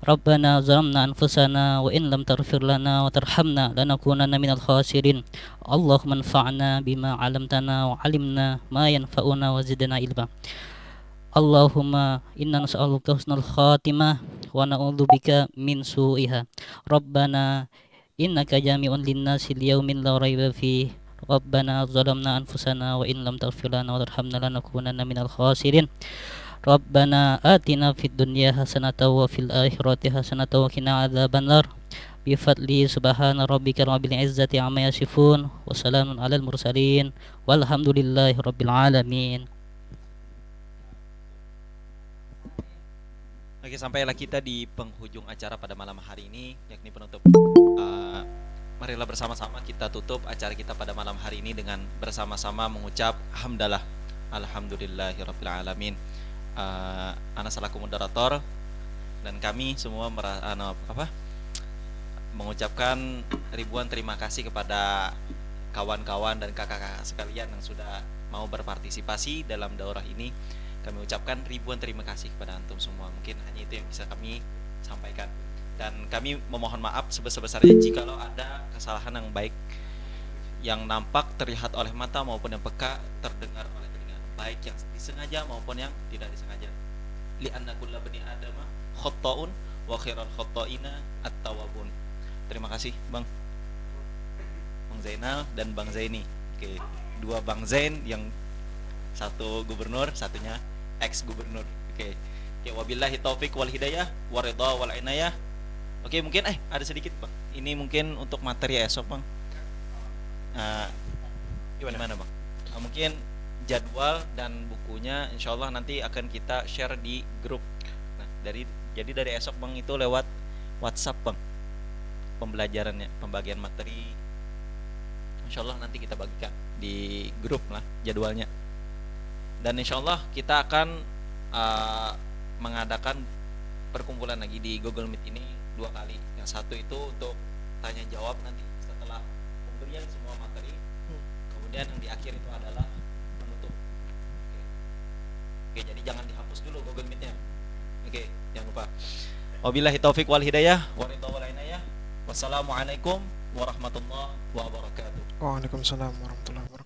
ربنا ظلمنا أنفسنا وإن لم تغفر لنا وترحمنا لنكونن من الخاسرين. اللهم انفعنا بما علمتنا وعلمنا ما ينفعنا وزدنا علما. اللهم إنا نسألك حسن الخاتمة ونعوذ بك من سوءها. ربنا إنك جامع للناس اليوم لا ريب فيه. ربنا ظلمنا أنفسنا وإن لم تغفر لنا وترحمنا لنكونن من الخاسرين. ربنا آتنا في الدنيا حسنة وفي الآخرة حسنة وقنا عذاب النار. بفضل سبحان ربك رب العزة عما يصفون وسلام على المرسلين والحمد لله رب العالمين. Oke, sampailah kita di penghujung acara pada malam hari ini, yakni penutup. Marilah bersama-sama kita tutup acara kita pada malam hari ini dengan bersama-sama mengucap hamdalah, alhamdulillahirabbil alamin. Ana selaku moderator dan kami semua mengucapkan ribuan terima kasih kepada kawan-kawan dan kakak-kakak sekalian yang sudah mau berpartisipasi dalam daurah ini. Kami ucapkan ribuan terima kasih kepada antum semua. Mungkin hanya itu yang bisa kami sampaikan. Dan kami memohon maaf sebesar-besarnya jikalau ada kesalahan yang baik yang nampak terlihat oleh mata maupun yang peka terdengar oleh telinga, baik yang disengaja maupun yang tidak disengaja. Li'anna kulla bani adama khotta'un wa khairal khotta'ina at-tawwabun. Terima kasih Bang Zainal dan Bang Zaini. Oke, dua Bang Zain, yang satu gubernur, satunya ex gubernur. Oke, wabillahi taufik wal hidayah wa ridha wal inayah. Oke, mungkin ada sedikit Bang. Ini mungkin untuk materi esok Bang. Gimana Bang? Mungkin jadwal dan bukunya insyaallah nanti akan kita share di grup. Nah, jadi dari esok Bang itu lewat WhatsApp Bang. Pembelajarannya, pembagian materi insyaallah nanti kita bagikan di grup lah jadwalnya. Dan insyaallah kita akan mengadakan perkumpulan lagi di Google Meet ini 2 kali. Yang satu itu untuk tanya jawab nanti setelah pemberian semua materi. Kemudian yang di akhir itu adalah penutup. Oke, jadi jangan dihapus dulu Google Meet-nya. Oke, jangan lupa. Wabillahi taufik wal hidayah wa ridha wal inayah. Wassalamualaikum warahmatullahi wabarakatuh. Waalaikumsalam warahmatullahi wabarakatuh.